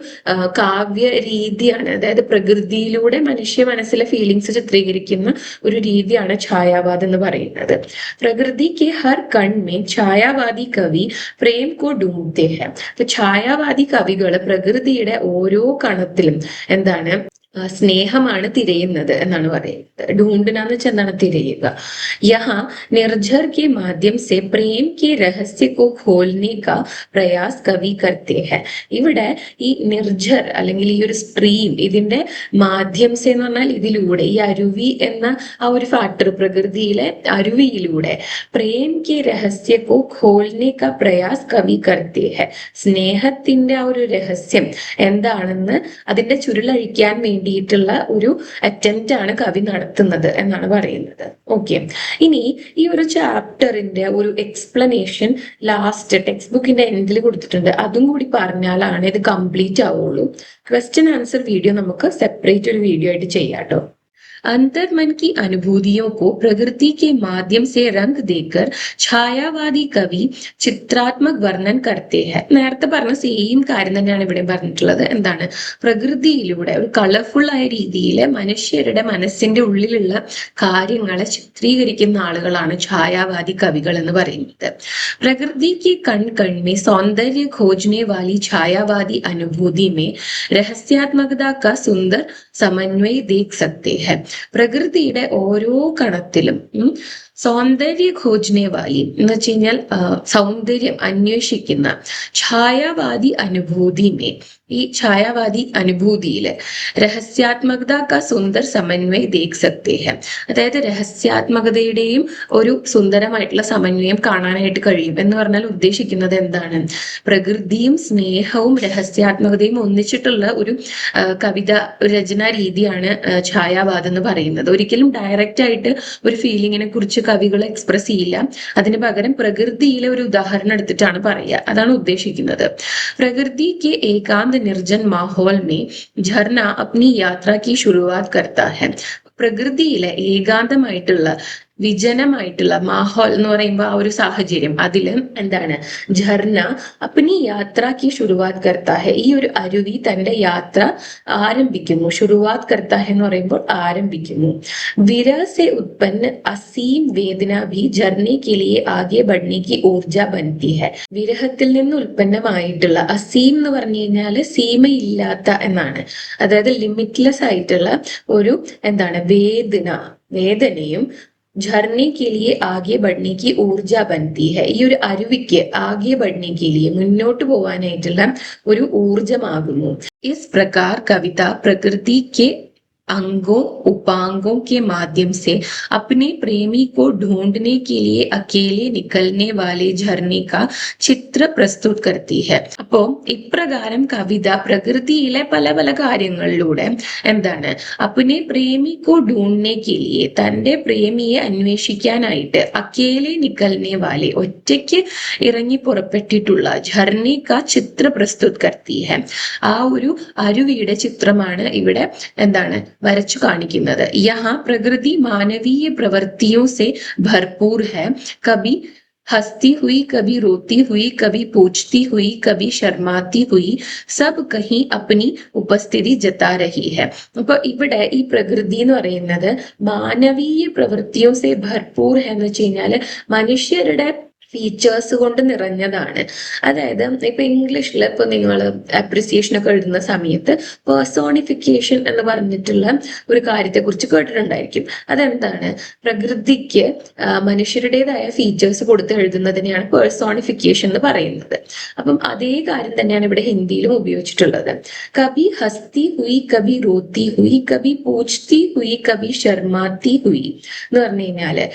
കാവ്യ രീതിയാണ്, അതായത് പ്രകൃതിയിലൂടെ മനുഷ്യ മനസ്സിലെ ഫീലിങ്സ് ചിത്രീകരിക്കുന്ന ഒരു രീതിയാണ് ഛായാവാദം എന്ന് പറയുന്നത്. പ്രകൃതി കെ ഹർ കൺ മേ ഛായാവാദി കവി പ്രേം കോ ഡൂംഡ്തേ ഹെ. ഛായാവാദി കവികൾ പ്രകൃതിയുടെ ഓരോ കണത്തിലും എന്താണ് സ്നേഹമാണ് തിരയുന്നത് എന്നാണ് പറയുന്നത്. ഢൂണ്ട്നാന്ന് വെച്ചാൽ എന്താണ്, തിരയുക. യഹാ നിർജർ കെ മാധ്യം സെ പ്രേം കെ രഹസ്യ കോ ഖോൽനെ കാ പ്രയാസ് കവി കർത്തേ ഹെ. ഇവിടെ ഈ നിർജർ അല്ലെങ്കിൽ ഈ ഒരു സ്ട്രീം, ഇതിന്റെ മാധ്യം സെ എന്ന് പറഞ്ഞാൽ ഇതിലൂടെ, ഈ അരുവി എന്ന ആ ഒരു ഫാക്ടർ, പ്രകൃതിയിലെ അരുവിയിലൂടെ പ്രേം കെ രഹസ്യ കോ ഖോൽനെ കാ പ്രയാസ് കവി കർത്തേ ഹെ. സ്നേഹത്തിന്റെ ആ ഒരു രഹസ്യം എന്താണെന്ന് അതിന്റെ ചുരുളഴിക്കാൻ വേണ്ടിയിട്ടുള്ള ഒരു അറ്റംപ്റ്റ് ആണ് കവി നടത്തുന്നത് എന്നാണ് പറയുന്നത്. ഓക്കെ. ഇനി ഈ ഒരു ചാപ്റ്ററിന്റെ ഒരു എക്സ്പ്ലനേഷൻ ലാസ്റ്റ് ടെക്സ്റ്റ് ബുക്കിന്റെ എൻഡിൽ കൊടുത്തിട്ടുണ്ട്. അതും കൂടി പറഞ്ഞാലാണ് ഇത് കംപ്ലീറ്റ് ആവുള്ളൂ. ക്വസ്റ്റ്യൻ ആൻസർ വീഡിയോ നമുക്ക് സെപ്പറേറ്റ് ഒരു വീഡിയോ ആയിട്ട് ചെയ്യാം കേട്ടോ. अंतर्मन की अनुभूतियों को प्रकृति के माध्यम से रंग देकर ഛായാവാദി കവി ചിത്രാത്മക വർണ്ണൻ करते हैं. നേരത്തെ പറഞ്ഞ സെയിം കാര്യം തന്നെയാണ് ഇവിടെ പറഞ്ഞിട്ടുള്ളത്. എന്താണ്, പ്രകൃതിയിലൂടെ ഒരു കളർഫുൾ ആയ രീതിയിൽ മനുഷ്യരുടെ മനസ്സിന്റെ ഉള്ളിലുള്ള കാര്യങ്ങളെ ചിത്രീകരിക്കുന്ന ആളുകളാണ് ഛായാവാദി കവികൾ എന്ന് പറയുന്നത്. प्रकृति की कण कण में सौंदर्य खोजने वाली छायावादी अनुभूति में रहस्यात्मकता का सुंदर സമന്വയ ദേഖ് സക്തേ ഹെ. പ്രകൃതിയുടെ ഓരോ കണത്തിലും സൗന്ദര്യ ഖോജ്നെ വാലി എന്ന് വെച്ച് കഴിഞ്ഞാൽ സൗന്ദര്യം അന്വേഷിക്കുന്ന ഛായാവാദി അനുഭൂതിമേ, ഈ ഛായാവാദി അനുഭൂതിയില് രഹസ്യാത്മകത കാ സുന്ദർ സമന്വയ ദേഖ് സക്തേ ഹെ. അതായത് രഹസ്യാത്മകതയുടെയും ഒരു സുന്ദരമായിട്ടുള്ള സമന്വയം കാണാനായിട്ട് കഴിയും എന്ന് പറഞ്ഞാൽ ഉദ്ദേശിക്കുന്നത് എന്താണ്, പ്രകൃതിയും സ്നേഹവും രഹസ്യാത്മകതയും ഒന്നിച്ചിട്ടുള്ള ഒരു കവിത രചനാ രീതിയാണ് ഛായാവാദം എന്ന് പറയുന്നത്. ഒരിക്കലും ഡയറക്റ്റ് ആയിട്ട് ഒരു ഫീലിങ്ങിനെ കുറിച്ച് കവികൾ എക്സ്പ്രസ് ചെയ്യില്ല. അതിന് പകരം പ്രകൃതിയിലെ ഒരു ഉദാഹരണം എടുത്തിട്ടാണ് പറയുക. അതാണ് ഉദ്ദേശിക്കുന്നത്. പ്രകൃതി കെ ഏകാന്ത നിർജൻ മാഹോൽ മേ ഝർന അപ്നി യാത്ര കി ശുരുവാത് കർത്താ ഹെ. പ്രകൃതിയിലെ ഏകാന്തമായിട്ടുള്ള വിജനമായിട്ടുള്ള മാഹോൽ എന്ന് പറയുമ്പോൾ ആ ഒരു സാഹചര്യം, അതില് എന്താണ്, ഝർന അപ്നി യാത്ര കി ശുരുവാത് കർത്താ ഹെ. ഈ ഒരു അരുവി തന്റെ യാത്ര ആരംഭിക്കുന്നു. ശുരുവാത് കർത്താ ഹെ എന്ന് പറയുമ്പോൾ ആരംഭിക്കുന്നു. വിരഹ സെ ഉത്പന്ന അസീം വേദന ഭി ഝർനെ കെ ലിയെ ആകെ ബഡ്നെ കി ഊർജ ബൻതി ഹെ. വിരഹത്തിൽ നിന്ന് ഉൽപ്പന്നമായിട്ടുള്ള അസീം എന്ന് പറഞ്ഞു കഴിഞ്ഞാല് സീമയില്ലാത്ത എന്നാണ്. അതായത് ലിമിറ്റ്ലെസ് ആയിട്ടുള്ള ഒരു എന്താണ് വേദനയും झरने के लिए आगे बढ़ने की ഊർജ ബൻതി ഹെ. ഈ ഒരു അരുവിക്ക് ആകെ बढ़ने के लिए മുന്നോട്ട് പോവാനായിട്ടുള്ള ഒരു ഊർജമാകുന്നു. ഇസ് പ്രകാർ കവിത പ്രകൃതി के अंगों उपांगों के माध्यम से अपने प्रेमी को ढूंढने के लिए अकेले निकलने वाले झरने का ചിത്ര പ്രസ്തുത करती है. അപ്പോ ഇപ്രകാരം കവിത പ്രകൃതിയിലെ പല പല കാര്യങ്ങളിലൂടെ എന്താണ്, അപ്നെ പ്രേമിക്കോ ഢൂണ്ട്നെ കെ ലിയെ, തന്റെ പ്രേമിയെ അന്വേഷിക്കാനായിട്ട് അക്കേലെ നിക്കൽനെ വാലെ, ഒറ്റയ്ക്ക് ഇറങ്ങി പുറപ്പെട്ടിട്ടുള്ള ഝർനെ കാ ചിത്ര പ്രസ്തുത करती है. ആ ഒരു അരുവിയുടെ ചിത്രമാണ് ഇവിടെ എന്താണ് വരച്ചു കാണിക്കുന്നത്. യഹാ പ്രകൃതി മാനവീയ പ്രവൃത്തിയോ സെ ഭർപൂർ ഹെ. കബി हंसती हुई, कभी रोती हुई, कभी पूछती हुई, कभी शर्माती हुई, सब कहीं अपनी उपस्थिति जता रही है. അപ്പൊ ഇവിടെ ഈ പ്രകൃതി എന്ന് പറയുന്നത് മാനവീയ പ്രവൃത്തിയോ സെ ഭർപൂർ എന്ന് വെച്ച് കഴിഞ്ഞാല് മനുഷ്യരുടെ ഫീച്ചേഴ്സ് കൊണ്ട് നിറഞ്ഞതാണ്. അതായത് ഇപ്പൊ ഇംഗ്ലീഷിൽ ഇപ്പൊ നിങ്ങൾ അപ്രിസിയേഷൻ ഒക്കെ എഴുതുന്ന സമയത്ത് പേഴ്സോണിഫിക്കേഷൻ എന്ന് പറഞ്ഞിട്ടുള്ള ഒരു കാര്യത്തെ കുറിച്ച് കേട്ടിട്ടുണ്ടായിരിക്കും. അതെന്താണ്, പ്രകൃതിക്ക് മനുഷ്യരുടേതായ ഫീച്ചേഴ്സ് കൊടുത്ത് എഴുതുന്നതിനെയാണ് പേഴ്സോണിഫിക്കേഷൻ എന്ന് പറയുന്നത്. അപ്പം അതേ കാര്യം തന്നെയാണ് ഇവിടെ ഹിന്ദിയിലും ഉപയോഗിച്ചിട്ടുള്ളത്. കബി ഹസ്തി ഹുയി, കബി റോത്തി ഹുയി, കബി പൂച്ച്തി ഹുയി, കബി ശർമാത്തി ഹുയി എന്ന് പറഞ്ഞു കഴിഞ്ഞാല്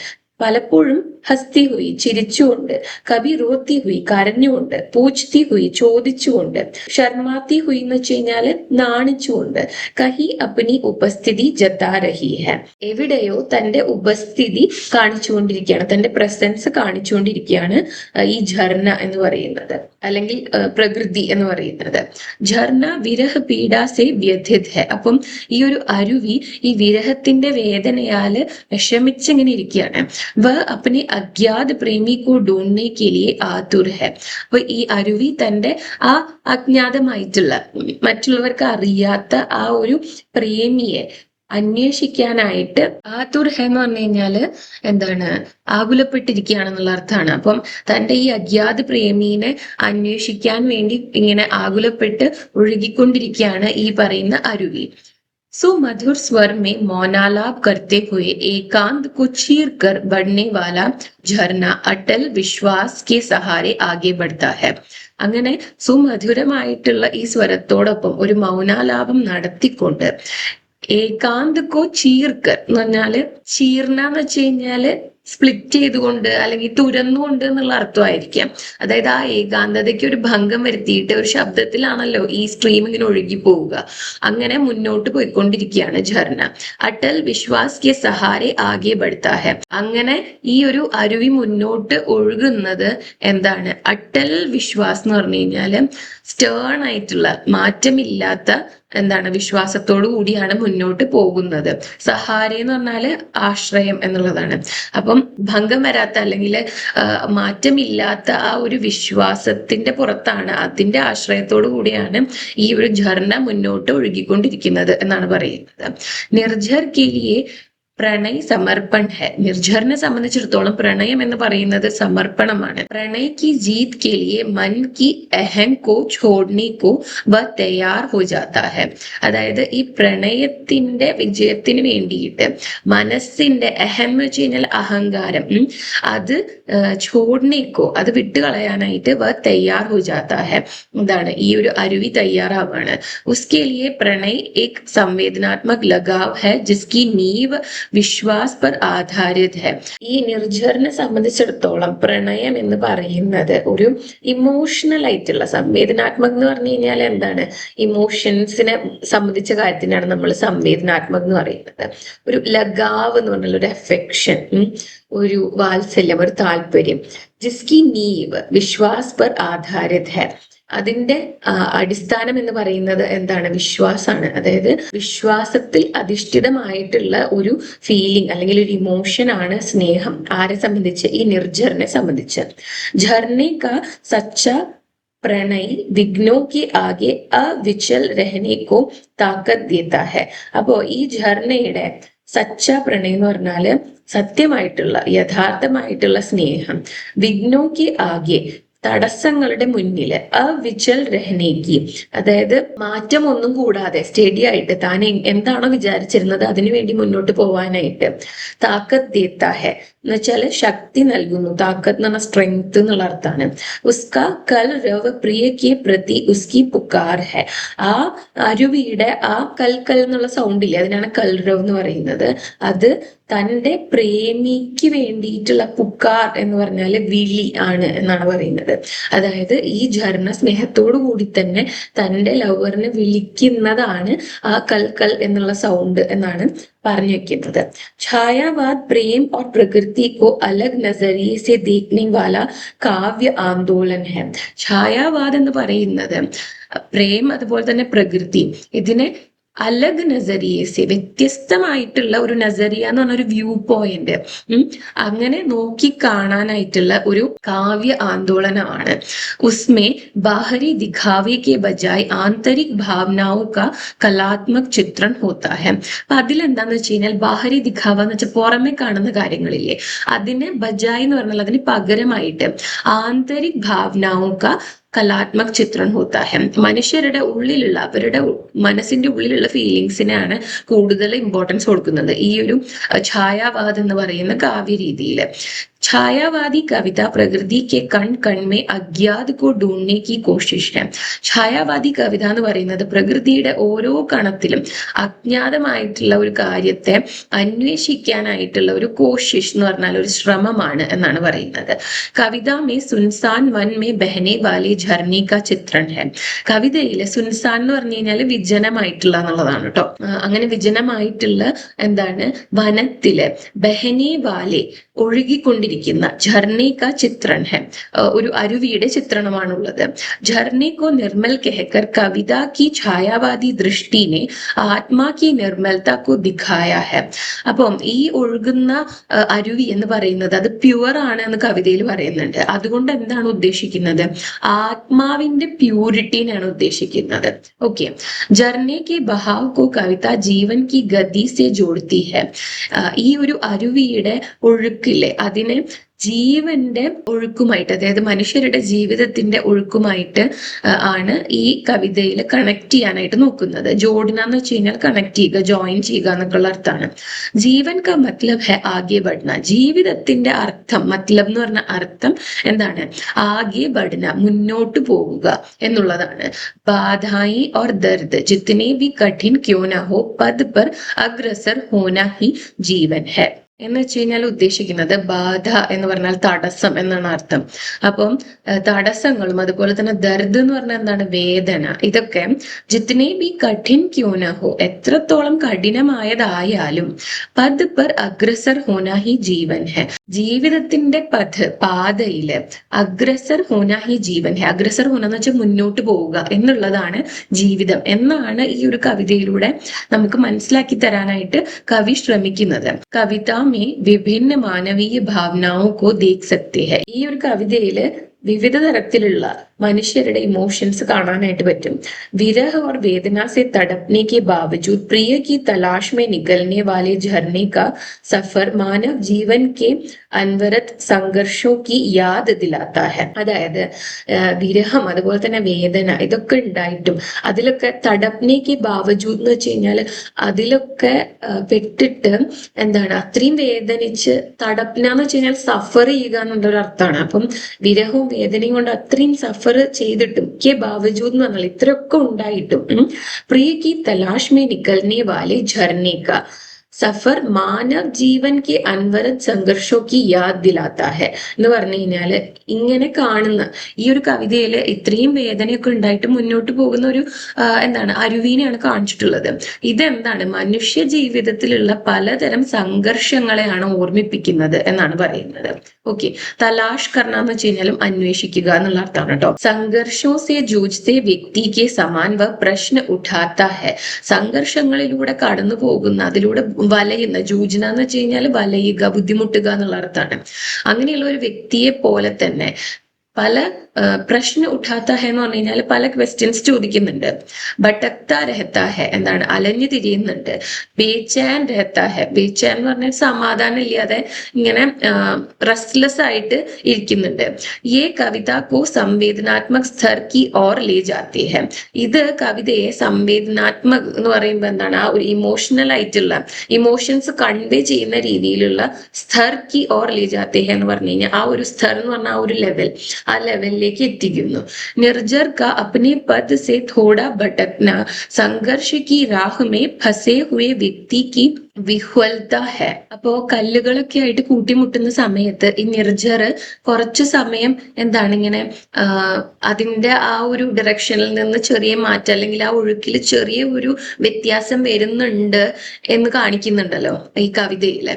പലപ്പോഴും ഹസ്തി ഹുയി ചിരിച്ചുകൊണ്ട്, കബി റോത്തി ഹുയി കരഞ്ഞുകൊണ്ട്, പൂച്ച്തി ഹുയി ചോദിച്ചുകൊണ്ട്, ശർമാത്തി ഹുയി എന്ന് വെച്ച് കഴിഞ്ഞാല് നാണിച്ചുകൊണ്ട്, കഹി അപ്നി ഉപസ്ഥിതി ജതാ രഹി ഹെ, എവിടെയോ തന്റെ ഉപസ്ഥിതി കാണിച്ചുകൊണ്ടിരിക്കുകയാണ്, തന്റെ പ്രസൻസ് കാണിച്ചുകൊണ്ടിരിക്കുകയാണ് ഈ ഝർന എന്ന് പറയുന്നത്, അല്ലെങ്കിൽ പ്രകൃതി എന്ന് പറയുന്നത്. ഝർന വിരഹ പീഡാസെ വ്യഥിത് ഹെ. അപ്പം ഈ ഒരു അരുവി ഈ വിരഹത്തിന്റെ വേദനയാല് വിഷമിച്ചിങ്ങനെ ഇരിക്കുകയാണ്. വ അപ്നെ അജ്ഞാത പ്രേമി കോ ഢൂണ്ട്നെ കെ ലിയെ ആതുർ ഹെ. അപ്പൊ ഈ അരുവി തന്റെ ആ അജ്ഞാതമായിട്ടുള്ള മറ്റുള്ളവർക്ക് അറിയാത്ത ആ ഒരു പ്രേമിയെ അന്വേഷിക്കാനായിട്ട് ആതുർ ഹെ എന്ന് പറഞ്ഞു കഴിഞ്ഞാല് എന്താണ്, ആകുലപ്പെട്ടിരിക്കുകയാണെന്നുള്ള അർത്ഥമാണ്. അപ്പം തന്റെ ഈ അജ്ഞാത പ്രേമീനെ അന്വേഷിക്കാൻ വേണ്ടി ഇങ്ങനെ ആകുലപ്പെട്ട് ഒഴുകിക്കൊണ്ടിരിക്കുകയാണ് ഈ പറയുന്ന അരുവി. सुमधुर स्वर में मौनालाप करते हुए एकांत को चीर कर बढ़ने वाला झरना अटल विश्वास के सहारे आगे बढ़ता है. അങ്ങനെ സുമധുരമായിട്ടുള്ള ഈ സ്വരത്തോടൊപ്പം ഒരു മൗനാലാപം നടത്തിക്കൊണ്ട് ഏകാന്ത് കോ ചീർക്കർ എന്ന് പറഞ്ഞാല്, ചീർണ എന്ന് വെച്ച് കഴിഞ്ഞാല് സ്പ്ലിറ്റ് ചെയ്തുകൊണ്ട് അല്ലെങ്കിൽ തുരന്നുകൊണ്ട് എന്നുള്ള അർത്ഥമായിരിക്കാം. അതായത് ആ ഏകാന്തതയ്ക്ക് ഒരു ഭംഗം വരുത്തിയിട്ട് ഒരു ശബ്ദത്തിലാണല്ലോ ഈ സ്ട്രീം ഇങ്ങനെ ഒഴുകി പോവുക. അങ്ങനെ മുന്നോട്ട് പോയിക്കൊണ്ടിരിക്കുകയാണ് ഝർന. അടൽ വിശ്വാസ് കെ സഹാരെ ആകെ ബഡ്താ ഹെ. അങ്ങനെ ഈ ഒരു അരുവി മുന്നോട്ട് ഒഴുകുന്നത് എന്താണ്? അടൽ വിശ്വാസ് എന്ന് പറഞ്ഞു കഴിഞ്ഞാല് സ്റ്റേൺ ആയിട്ടുള്ള, മാറ്റമില്ലാത്ത എന്താണ്, വിശ്വാസത്തോടു കൂടിയാണ് മുന്നോട്ട് പോകുന്നത്. സഹാര എന്ന് പറഞ്ഞാല് ആശ്രയം എന്നുള്ളതാണ്. അപ്പം ഭംഗം വരാത്ത അല്ലെങ്കിൽ മാറ്റമില്ലാത്ത ആ ഒരു വിശ്വാസത്തിന്റെ പുറത്താണ്, അതിന്റെ ആശ്രയത്തോടു കൂടിയാണ് ഈ ഒരു ഝർണ മുന്നോട്ട് ഒഴുകിക്കൊണ്ടിരിക്കുന്നത് എന്നാണ് പറയുന്നത്. നിർജർ കിലിയെ പ്രണയ് സമർപ്പൺ ഹെ. നിർജറിനെ സംബന്ധിച്ചിടത്തോളം പ്രണയം എന്ന് പറയുന്നത് സമർപ്പണമാണ്. പ്രണയ് കി ജീത് കെ ലിയെ മൻ കി അഹം കോ ഛോഡ്നെ കോ വ തയ്യാർ ഹോ ജാതാ ഹെ. അതായത് ഈ പ്രണയത്തിന്റെ വിജയത്തിന് വേണ്ടിയിട്ട് മനസ്സിന്റെ അഹം എന്ന് വെച്ച് കഴിഞ്ഞാൽ അഹങ്കാരം, അത് ഛോഡ്നേക്കോ, അത് വിട്ടുകളയാനായിട്ട് വ തയ്യാർ ഹോ ജാതാ ഹെ. എന്താണ്? ഈ ഒരു അരുവി തയ്യാറാവാണ്. ഉസ്കെ ലിയെ പ്രണയ് ഏക് സംവേദനാത്മക് ലഗാവ് ഹെ ജിസ്കി നീവ് വിശ്വാസ് പർ ആധാരിത് ഹെ. ഈ നിർജറിനെ സംബന്ധിച്ചിടത്തോളം പ്രണയം എന്ന് പറയുന്നത് ഒരു ഇമോഷണൽ ആയിട്ടുള്ള, സംവേദനാത്മകം എന്ന് പറഞ്ഞു കഴിഞ്ഞാൽ എന്താണ്? ഇമോഷൻസിനെ സംബന്ധിച്ച കാര്യത്തിനാണ് നമ്മൾ സംവേദനാത്മകം എന്ന് പറയുന്നത്. ഒരു ലഗാവ് എന്ന് പറഞ്ഞാൽ ഒരു അഫെക്ഷൻ, ഒരു വാത്സല്യം, ഒരു താല്പര്യം. ജിസ്കി നീവ് വിശ്വാസ് പർ ആധാരിത് ഹെ. അതിന്റെ അടിസ്ഥാനം എന്ന് പറയുന്നത് എന്താണ്? വിശ്വാസാണ്. അതായത് വിശ്വാസത്തിൽ അധിഷ്ഠിതമായിട്ടുള്ള ഒരു ഫീലിംഗ് അല്ലെങ്കിൽ ഒരു ഇമോഷൻ ആണ് സ്നേഹം. ആരെ സംബന്ധിച്ച്? ഈ നിർജറിനെ സംബന്ധിച്ച്. ഝർനെ കാ സച്ച പ്രണയ് വിഘ്നോ കി ആകെ അവിചൽ രഹനെ കോ താക്കത് ദേതാ ഹെ. അപ്പോ ഈ ഝർണയുടെ സച്ച പ്രണയം എന്ന് പറഞ്ഞാല് സത്യമായിട്ടുള്ള, യഥാർത്ഥമായിട്ടുള്ള സ്നേഹം. വിഘ്നോ കി ആകെ, തടസ്സങ്ങളുടെ മുന്നില്, അവിചൽ രഹനേക്ക്, അതായത് മാറ്റം ഒന്നും കൂടാതെ സ്റ്റഡി ആയിട്ട് താൻ എന്താണോ വിചാരിച്ചിരുന്നത് അതിനു വേണ്ടി മുന്നോട്ട് പോവാനായിട്ട്. താക്കത്ത് ദേത്താ ഹെ എന്ന് വെച്ചാല് ശക്തി നൽകുന്നു. താക്കത്ത് എന്ന് പറഞ്ഞ സ്ട്രെങ്ത് എന്നുള്ള അർത്ഥമാണ്. ഉസ്കാ കൽ രവ് പ്രിയക്ക് പ്രതി ഉസ്കി പുക്കാർ ഹെ. ആ അരുവിയുടെ ആ കൽ കൽ എന്നുള്ള സൗണ്ടില്ലേ, അതിനാണ് കൽ രവ് എന്ന് പറയുന്നത്. അത് തന്റെ പ്രേമിക്ക് വേണ്ടിയിട്ടുള്ള പുക്കാർ എന്ന് പറഞ്ഞാല് വിളി ആണ് എന്നാണ് പറയുന്നത്. അതായത് ഈ ഝർണ സ്നേഹത്തോടു കൂടി തന്നെ തന്റെ ലവറിനെ വിളിക്കുന്നതാണ് ആ കൽക്കൽ എന്നുള്ള സൗണ്ട് എന്നാണ് പറഞ്ഞു വെക്കുന്നത്. ഛായാവാദ് പ്രേം और प्रकृति को अलग नजरिए से देखने वाला കാവ്യ ആന്തോളൻ ഹെ. ഛായാവാദ് എന്ന് പറയുന്നത് പ്രേം അതുപോലെ തന്നെ പ്രകൃതി, ഇതിനെ അലഗ് നസറിയസെ, വ്യത്യസ്തമായിട്ടുള്ള ഒരു നസറിയ എന്ന് പറഞ്ഞ ഒരു വ്യൂ പോയിന്റ്, അങ്ങനെ നോക്കി കാണാനായിട്ടുള്ള ഒരു കാവ്യ ആന്തോളനമാണ്. ഉസ്മേ ബാഹരി ദിഖാവെ കെ ബജായ് ആന്തരിക് ഭാവനാओं का കലാത്മക് ചിത്रण होता है. അപ്പൊ അതിലെന്താന്ന് വെച്ച് കഴിഞ്ഞാൽ ബാഹരി ദിഖാവ എന്ന് വെച്ചാൽ പുറമെ കാണുന്ന കാര്യങ്ങളില്ലേ, അതിന് ബജായ് എന്ന് പറഞ്ഞാൽ അതിന് പകരമായിട്ട് ആന്തരിക് ഭാവനാओं का കലാത്മക് ചിത്രം ഹോത്താ ഹെ. മനുഷ്യരുടെ ഉള്ളിലുള്ള, അവരുടെ മനസ്സിന്റെ ഉള്ളിലുള്ള ഫീലിങ്സിനാണ് കൂടുതൽ ഇമ്പോർട്ടൻസ് കൊടുക്കുന്നത് ഈ ഒരു ഛായാവാദം എന്ന് പറയുന്ന കാവ്യ രീതിയിൽ. ഛായാവാദി കവിത പ്രകൃതി കെ കൺ കൺമേ അജ്ഞാത് കോ ഡൂണ്നെ കി കോശിഷ് ഹെ. ഛായാവാദി കവിത എന്ന് പറയുന്നത് പ്രകൃതിയുടെ ഓരോ കണത്തിലും അജ്ഞാതമായിട്ടുള്ള ഒരു കാര്യത്തെ അന്വേഷിക്കാനായിട്ടുള്ള ഒരു കോശിഷ് എന്ന് പറഞ്ഞാൽ ഒരു ശ്രമമാണ് എന്നാണ് പറയുന്നത്. കവിത മേ സുൻസാൻ വൻ മേ ബഹനെ വാലി ഝർണി കാ ചിത്रण ഹെ. കവിതയിലെ സുൻസാൻ എന്ന് പറഞ്ഞു കഴിഞ്ഞാൽ വിജനമായിട്ടുള്ള എന്നുള്ളതാണ് കേട്ടോ. അങ്ങനെ വിജനമായിട്ടുള്ള എന്താണ്, വനത്തില് ബഹനെ വാലെ ഒഴുകിക്കൊണ്ടിരിക്കുന്ന ഝർണെ കാ ചിത്रण ഹെ, ഒരു അരുവിയുടെ ചിത്രണമാണുള്ളത്. ഝർണെ കോ നിർമ്മൽ കഹക്കർ കവിത കി ഛായാവാദി ദൃഷ്ടിനെ ആത്മാ കി നിർമ്മലത കോ ദിഖായ ഹെ. അപ്പം ഈ ഒഴുകുന്ന അരുവി എന്ന് പറയുന്നത് അത് പ്യുവർ ആണ് എന്ന് കവിതയിൽ പറയുന്നുണ്ട്. അതുകൊണ്ട് എന്താണ് ഉദ്ദേശിക്കുന്നത്? ആത്മാവിന്റെ പ്യൂരിറ്റിനെയാണ് ഉദ്ദേശിക്കുന്നത്. ഓക്കെ. ജർനെ കെ ബഹാവ് കോ കവിത ജീവൻ കി ഗതി സെ ജോഡ്തി ഹെ. ഈ ഒരു അരുവിയുടെ ഒഴുക്കില്ലേ, അതിനെ ജീവന്റെ ഒഴുക്കുമായിട്ട്, അതായത് മനുഷ്യരുടെ ജീവിതത്തിന്റെ ഒഴുക്കുമായിട്ട് ആണ് ഈ കവിതയിൽ കണക്ട് ചെയ്യാനായിട്ട് നോക്കുന്നത്. ജോഡന എന്ന് വെച്ച് കഴിഞ്ഞാൽ കണക്ട് ചെയ്യുക, ജോയിൻ ചെയ്യുക എന്നൊക്കെയുള്ള അർത്ഥമാണ്. ജീവൻ കാ മത്ലബ് ഹെ ആകെ ബഡ്ന. ജീവിതത്തിന്റെ അർത്ഥം, മത്ലബ് എന്ന് പറഞ്ഞ അർത്ഥം എന്താണ്? ആകെ ബഡ്ന, മുന്നോട്ട് പോവുക എന്നുള്ളതാണ്. ബാധായി और दर्द जितने भी कठिन क्यों ना हो पद पर अग्रसर होना ही जीवन है. എന്ന് വെച്ച് കഴിഞ്ഞാൽ ഉദ്ദേശിക്കുന്നത് ബാധ എന്ന് പറഞ്ഞാൽ തടസ്സം എന്നാണ് അർത്ഥം. അപ്പം തടസ്സങ്ങളും അതുപോലെ തന്നെ ദർദ് എന്ന് പറഞ്ഞാൽ എന്താണ്, വേദന. ഇതൊക്കെ ജിത്നെ ബി കഠിൻ ക്യോ ന ഹോ, എത്രത്തോളം കഠിനമായതായാലും പദ് പർ അഗ്രസർ ഹോന ഹി ജീവൻ ഹെ, ജീവിതത്തിന്റെ പാതയില് aggressor Ho Naa he Jeevan he, aggressor Ho Naa എന്ന് വെച്ചാൽ മുന്നോട്ട് പോവുക എന്നുള്ളതാണ് ജീവിതം എന്നാണ് ഈ ഒരു കവിതയിലൂടെ നമുക്ക് മനസ്സിലാക്കി തരാനായിട്ട് കവി ശ്രമിക്കുന്നത്. കവിത വിഭിന്ന മാനവീയ ഭാവനാओं को देख सकते हैं. ഈ ഒരു കവിതയില് വിവിധ തരത്തിലുള്ള മനുഷ്യരുടെ ഇമോഷൻസ് കാണാനായിട്ട് പറ്റും. വിരഹ और वेदना से तड़पने के बावजूद प्रिय की तलाश में निकलने वाले झरने का सफर मानव जीवन के അൻവരത് സംഘർഷോ കി യാദ് ദിലാത്ത ഹെ. അതായത് വിരഹം അതുപോലെ തന്നെ വേദന ഇതൊക്കെ ഉണ്ടായിട്ടും അതിലൊക്കെ തടപ്നേക്ക് ബാവജൂദ് എന്ന് വെച്ച് കഴിഞ്ഞാൽ അതിലൊക്കെ പെട്ടിട്ട് എന്താണ് അത്രയും വേദനിച്ച്, തടപ്ന എന്ന് വെച്ച് കഴിഞ്ഞാൽ സഫർ ചെയ്യുക എന്നുള്ളൊരു അർത്ഥമാണ്. അപ്പം വിരഹവും വേദനയും കൊണ്ട് അത്രയും സഫർ ചെയ്തിട്ടും കെ ബാവജൂദ് എന്ന് പറഞ്ഞാൽ ഇത്രയൊക്കെ ഉണ്ടായിട്ടും പ്രിയ കി തലാഷ് മേ നിക്കൽനെ വാലെ ഝർനെ കാ സഫർ മാനവ് ജീവൻ കെ അൻവരത് സംഘർഷോ കി യാദ് ദിലാത്ത ഹെ എന്ന് പറഞ്ഞു കഴിഞ്ഞാല് ഇങ്ങനെ കാണുന്ന ഈ ഒരു കവിതയില് ഇത്രയും വേദനയൊക്കെ ഉണ്ടായിട്ട് മുന്നോട്ട് പോകുന്ന ഒരു എന്താണ് അരുവിനെയാണ് കാണിച്ചിട്ടുള്ളത്. ഇതെന്താണ് മനുഷ്യ ജീവിതത്തിലുള്ള പലതരം സംഘർഷങ്ങളെയാണ് ഓർമ്മിപ്പിക്കുന്നത് എന്നാണ് പറയുന്നത്. ഓക്കെ, തലാഷ് കർണ എന്ന് വെച്ച് കഴിഞ്ഞാലും അന്വേഷിക്കുക എന്നുള്ള അർത്ഥമാണ് കേട്ടോ. സംഘർഷോ സെ ജൂജ്ത്തെ വ്യക്തി കെ സമാൻ വ പ്രശ്ന ഉഠാത്ത ഹെ, സംഘർഷങ്ങളിലൂടെ കടന്നു പോകുന്ന അതിലൂടെ വലയുന്ന, ജൂജന എന്ന് വെച്ച് കഴിഞ്ഞാൽ വലയുക, ബുദ്ധിമുട്ടുക എന്നുള്ള അർത്ഥമാണ്. അങ്ങനെയുള്ള ഒരു വ്യക്തിയെ പോലെ തന്നെ പല പ്രശ്ന ഉഠാത്ത ഹെ എന്ന് പറഞ്ഞു കഴിഞ്ഞാൽ പല ക്വസ്റ്റ്യൻസ് ചോദിക്കുന്നുണ്ട്. ഭട്ടക്ത രഹത്ത ഹെ എന്താണ് അലഞ്ഞു തിരിയുന്നുണ്ട്. ബേചാൻ രഹത്ത ഹെ, ബേചാൻ എന്ന് പറഞ്ഞാൽ സമാധാനം ഇല്ലാതെ ഇങ്ങനെ റെസ്റ്റ്ലെസ് ആയിട്ട് ഇരിക്കുന്നുണ്ട്. യേ കവിത കോ സംവേദനാത്മക് സ്ഥർ കി ഓർ ലേ ജാത്തി ഹെ, ഇത് കവിതയെ സംവേദനാത്മക് എന്ന് പറയുമ്പോൾ എന്താണ് ആ ഒരു ഇമോഷണൽ ആയിട്ടുള്ള ഇമോഷൻസ് കൺവേ ചെയ്യുന്ന രീതിയിലുള്ള സ്ഥർ കി ഓർ ലേ ജാത്തി ഹെ എന്ന് പറഞ്ഞു കഴിഞ്ഞാൽ ആ ഒരു സ്ഥർ എന്ന് പറഞ്ഞാൽ ആ ഒരു ലെവൽ, ആ ലെവലിലേക്ക് എത്തിക്കുന്നു. നിർജർ കാ അപ്നെ പദ് സെ തോടാ ഭട്ടക്ന സംഘർഷ കി രാഹ് മേ ഫസേ ഹുए വ്യക്തി കി വിഹ്വൽത ഹെ. അപ്പോ കല്ലുകളൊക്കെ ആയിട്ട് കൂട്ടിമുട്ടുന്ന സമയത്ത് ഈ നിർജർ കുറച്ചു സമയം എന്താണ് ഇങ്ങനെ അതിന്റെ ആ ഒരു ഡയറക്ഷനിൽ നിന്ന് ചെറിയ മാറ്റം അല്ലെങ്കിൽ ആ ഒഴുക്കിൽ ചെറിയ ഒരു വ്യത്യാസം വരുന്നുണ്ട് എന്ന് കാണിക്കുന്നുണ്ടല്ലോ ഈ കവിതയില്.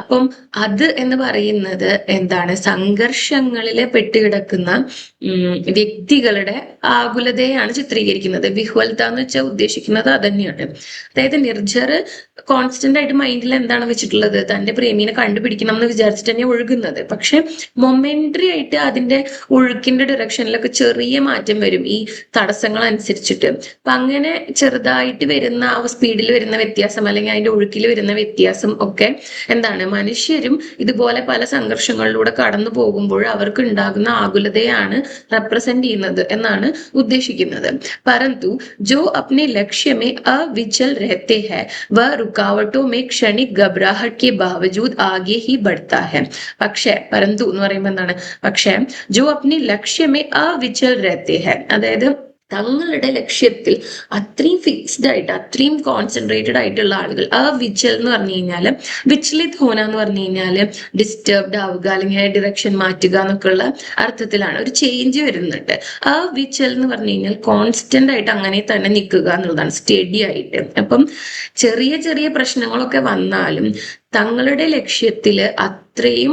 അപ്പം അത് എന്ന് പറയുന്നത് എന്താണ് സംഘർഷങ്ങളില് പെട്ടുകിടക്കുന്ന വ്യക്തികളുടെ ആകുലതയാണ് ചിത്രീകരിക്കുന്നത്. വിഹ്വൽത എന്ന് വെച്ചാൽ ഉദ്ദേശിക്കുന്നത് അതന്നെയാണ്. അതായത് നിർജർ കോൺസ്റ്റന്റ് ആയിട്ട് മൈൻഡിൽ എന്താണ് വെച്ചിട്ടുള്ളത്, തന്റെ പ്രേമിനെ കണ്ടുപിടിക്കണം എന്ന് വിചാരിച്ചിട്ട് തന്നെ ഒഴുകുന്നത്. പക്ഷെ മൊമെന്ററി ആയിട്ട് അതിന്റെ ഒഴുക്കിന്റെ ഡയറക്ഷനിലൊക്കെ ചെറിയ മാറ്റം വരും ഈ തടസ്സങ്ങൾ അനുസരിച്ചിട്ട്. അപ്പൊ അങ്ങനെ ചെറുതായിട്ട് വരുന്ന ആ സ്പീഡിൽ വരുന്ന വ്യത്യാസം അല്ലെങ്കിൽ അതിന്റെ ഒഴുക്കിൽ വരുന്ന വ്യത്യാസം ഒക്കെ എന്താണ് മനുഷ്യരും ഇതുപോലെ പല സംഘർഷങ്ങളിലൂടെ കടന്നു പോകുമ്പോൾ അവർക്ക് ഉണ്ടാകുന്ന ആകുലതയാണ് റെപ്രസെന്റ് ചെയ്യുന്നത് എന്നാണ് ഉദ്ദേശിക്കുന്നത്. പരന്തു ജോ അപ്നെ ലക്ഷ്യ മേ അവിചൽ രഹത്തെ ഹൈ വ रुकावटों में क्षणिक घबराहट के बावजूद आगे ही बढ़ता है. പക്ഷേ പരന്തു എന്ന് പറയുമ്പോൾ എന്താണ്, പക്ഷേ ജോ അപ്നി ലക്ഷ്യമേ അവിചൽ രഹത്തെ ഹൈ, അതായത് തങ്ങളുടെ ലക്ഷ്യത്തിൽ അത്രയും ഫിക്സ്ഡ് ആയിട്ട് അത്രയും കോൺസെൻട്രേറ്റഡ് ആയിട്ടുള്ള ആളുകൾ. വിച്ചൽ എന്ന് പറഞ്ഞു കഴിഞ്ഞാല് വിച്ചലിത് ഹോന എന്ന് പറഞ്ഞു കഴിഞ്ഞാല് ഡിസ്റ്റർബ്ഡ് ആവുക അല്ലെങ്കിൽ ഡിറക്ഷൻ മാറ്റുക എന്നൊക്കെ ഉള്ള അർത്ഥത്തിലാണ്. ഒരു ചേഞ്ച് വരുന്നുണ്ട്. വിച്ചൽ എന്ന് പറഞ്ഞു കഴിഞ്ഞാൽ കോൺസ്റ്റന്റ് ആയിട്ട് അങ്ങനെ തന്നെ നിൽക്കുക എന്നുള്ളതാണ്, സ്റ്റഡി ആയിട്ട്. അപ്പം ചെറിയ ചെറിയ പ്രശ്നങ്ങളൊക്കെ വന്നാലും തങ്ങളുടെ ലക്ഷ്യത്തില് അത്രയും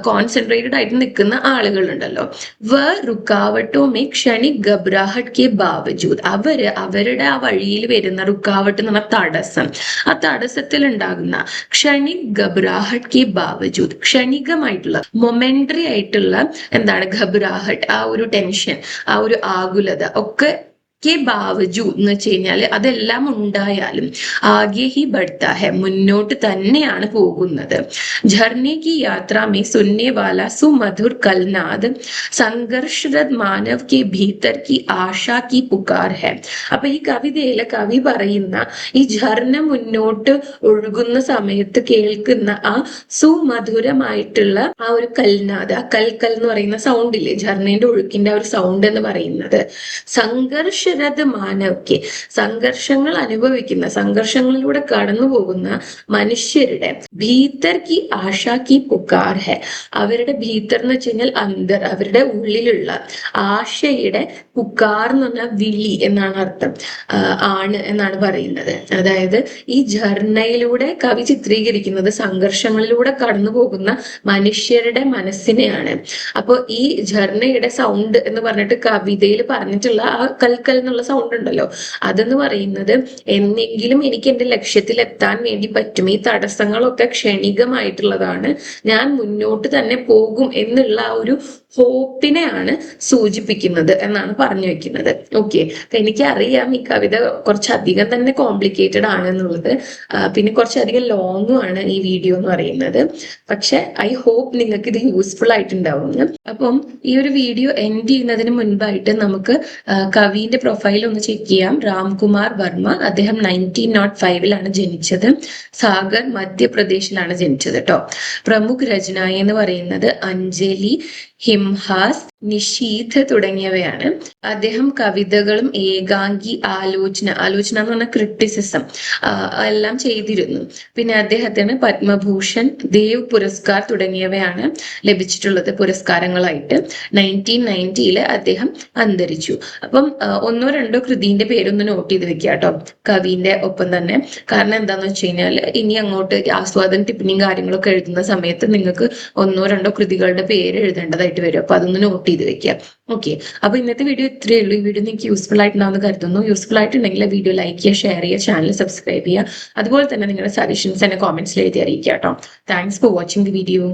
കോൺസെൻട്രേറ്റഡ് ആയിട്ട് നിൽക്കുന്ന ആളുകളുണ്ടല്ലോ. വ റുക്കാവട്ടോ മേ ക്ഷണിക് ഗബ്രാഹട്ട് കെ ബാവജൂദ്, അവരുടെ ആ വഴിയിൽ വരുന്ന റുക്കാവട്ട് എന്ന് പറഞ്ഞ തടസ്സം, ആ തടസ്സത്തിൽ ഉണ്ടാകുന്ന ക്ഷണിക് ഗബ്രാഹട്ട് കെ ബാവജൂദ്, ക്ഷണികമായിട്ടുള്ള മൊമെന്ററി ആയിട്ടുള്ള എന്താണ് ഘബ്രാഹട്ട്, ആ ഒരു ടെൻഷൻ, ആ ഒരു ആകുലത ഒക്കെ के बावजूद എന്ന് വെച്ച് കഴിഞ്ഞാല് അതെല്ലാം ഉണ്ടായാലും ആകെ ഹി ബഡ്താ ഹെ, മുന്നോട്ട് തന്നെയാണ് പോകുന്നത്. झरने की यात्रा में सुनने वाला सुमधुर कलनाद संघर्षरत मानव के भीतर की आशा की पुकार है. അപ്പൊ ഈ കവിതയിലെ കവി പറയുന്ന ഈ ഝർന മുന്നോട്ട് ഒഴുകുന്ന സമയത്ത് കേൾക്കുന്ന ആ സുമധുരമായിട്ടുള്ള ആ ഒരു കൽനാദ്, ആ കൽക്കൽ എന്ന് പറയുന്ന സൗണ്ട് ഇല്ലേ, ഝർണയുടെ ഒഴുക്കിന്റെ ആ ഒരു സൗണ്ട് എന്ന് പറയുന്നത് സംഘർഷ ദർദ മാനവ്ക്ക്, സംഘർഷങ്ങൾ അനുഭവിക്കുന്ന, സംഘർഷങ്ങളിലൂടെ കടന്നു പോകുന്ന മനുഷ്യരുടെ ഭീതർ കി ആശാ കി പുകാർ ഹെ, അവരുടെ ഭീതർ എന്ന് വെച്ച് കഴിഞ്ഞാൽ അന്തർ, അവരുടെ ഉള്ളിലുള്ള ആശയുടെ പുകാർ എന്ന് പറഞ്ഞാൽ വിളി എന്നാണ് അർത്ഥം, ആണ് എന്നാണ് പറയുന്നത്. അതായത് ഈ ഝർണയിലൂടെ കവി ചിത്രീകരിക്കുന്നത് സംഘർഷങ്ങളിലൂടെ കടന്നു പോകുന്ന മനുഷ്യരുടെ മനസ്സിനെയാണ്. അപ്പോൾ ഈ ഝർണയുടെ സൗണ്ട് എന്ന് പറഞ്ഞിട്ട് കവിതയിൽ പറഞ്ഞിട്ടുള്ള ആ കൽക്കൽ എന്നുള്ള സൗണ്ട് ഉണ്ടല്ലോ, അതെന്ന് പറയുന്നത് എന്നെങ്കിലും എനിക്ക് എന്റെ ലക്ഷ്യത്തിൽ എത്താൻ വേണ്ടി പറ്റും, ഈ തടസ്സങ്ങളൊക്കെ ക്ഷണികമായിട്ടുള്ളതാണ്, ഞാൻ മുന്നോട്ട് തന്നെ പോകും എന്നുള്ള ആ ഒരു ഹോപ്പിനെയാണ് സൂചിപ്പിക്കുന്നത് എന്നാണ് പറഞ്ഞു വെക്കുന്നത്. ഓക്കെ, എനിക്കറിയാം ഈ കവിത കുറച്ചധികം തന്നെ കോംപ്ലിക്കേറ്റഡ് ആണ് എന്നുള്ളത്, പിന്നെ കുറച്ചധികം ലോങ്ങും ആണ് ഈ വീഡിയോ എന്ന് പറയുന്നത്. പക്ഷെ ഐ ഹോപ്പ് നിങ്ങൾക്ക് ഇത് യൂസ്ഫുൾ ആയിട്ടുണ്ടാവും. അപ്പം ഈ ഒരു വീഡിയോ എൻഡ് ചെയ്യുന്നതിന് മുൻപായിട്ട് നമുക്ക് കവിന്റെ പ്രൊഫൈൽ ഒന്ന് ചെക്ക് ചെയ്യാം. രാംകുമാർ വർമ്മ, അദ്ദേഹം 1905 ജനിച്ചത്. സാഗർ മധ്യപ്രദേശിലാണ് ജനിച്ചത് കേട്ടോ. പ്രമുഖ് രചനായി എന്ന് പറയുന്നത് അഞ്ജലി, ഹിംഹാസ്, നിഷീധ് തുടങ്ങിയവയാണ്. അദ്ദേഹം കവിതകളും ഏകാംഗി, ആലോചന എന്ന് പറഞ്ഞ ക്രിറ്റിസിസം എല്ലാം ചെയ്തിരുന്നു. പിന്നെ അദ്ദേഹത്തിന് പത്മഭൂഷൺ, ദേവ് പുരസ്കാർ തുടങ്ങിയവയാണ് ലഭിച്ചിട്ടുള്ളത് പുരസ്കാരങ്ങളായിട്ട്. 1990 അദ്ദേഹം അന്തരിച്ചു. അപ്പം ഒന്നോ രണ്ടോ കൃതിന്റെ പേരൊന്ന് നോട്ട് ചെയ്ത് വെക്കുക കേട്ടോ കവിന്റെ ഒപ്പം തന്നെ. കാരണം എന്താന്ന് വെച്ച് കഴിഞ്ഞാൽ ഇനി അങ്ങോട്ട് ആസ്വാദന ടിപ്പണിയും കാര്യങ്ങളൊക്കെ എഴുതുന്ന സമയത്ത് നിങ്ങൾക്ക് ഒന്നോ രണ്ടോ കൃതികളുടെ പേര് എഴുതേണ്ടതായിട്ട് വരും. അപ്പൊ അതൊന്ന് നോട്ട് ചെയ്ത് വെക്കുക. ഓക്കെ, അപ്പൊ ഇന്നത്തെ വീഡിയോ ഇത്രയേ ഉള്ളൂ. ഈ വീഡിയോ നിങ്ങൾക്ക് യൂസ്ഫുൾ ആയിട്ടുണ്ടാവുന്ന കരുതുന്നു. യൂസ്ഫുൾ ആയിട്ടുണ്ടെങ്കിൽ വീഡിയോ ലൈക്ക് ചെയ്യുക, ഷെയർ ചെയ്യുക, ചാനൽ സബ്സ്ക്രൈബ് ചെയ്യുക. അതുപോലെ തന്നെ നിങ്ങളുടെ സജഷൻസ് എന്നെ കോമെന്റ്സിൽ എഴുതി അറിയിക്കുക കേട്ടോ. Thanks for watching the video.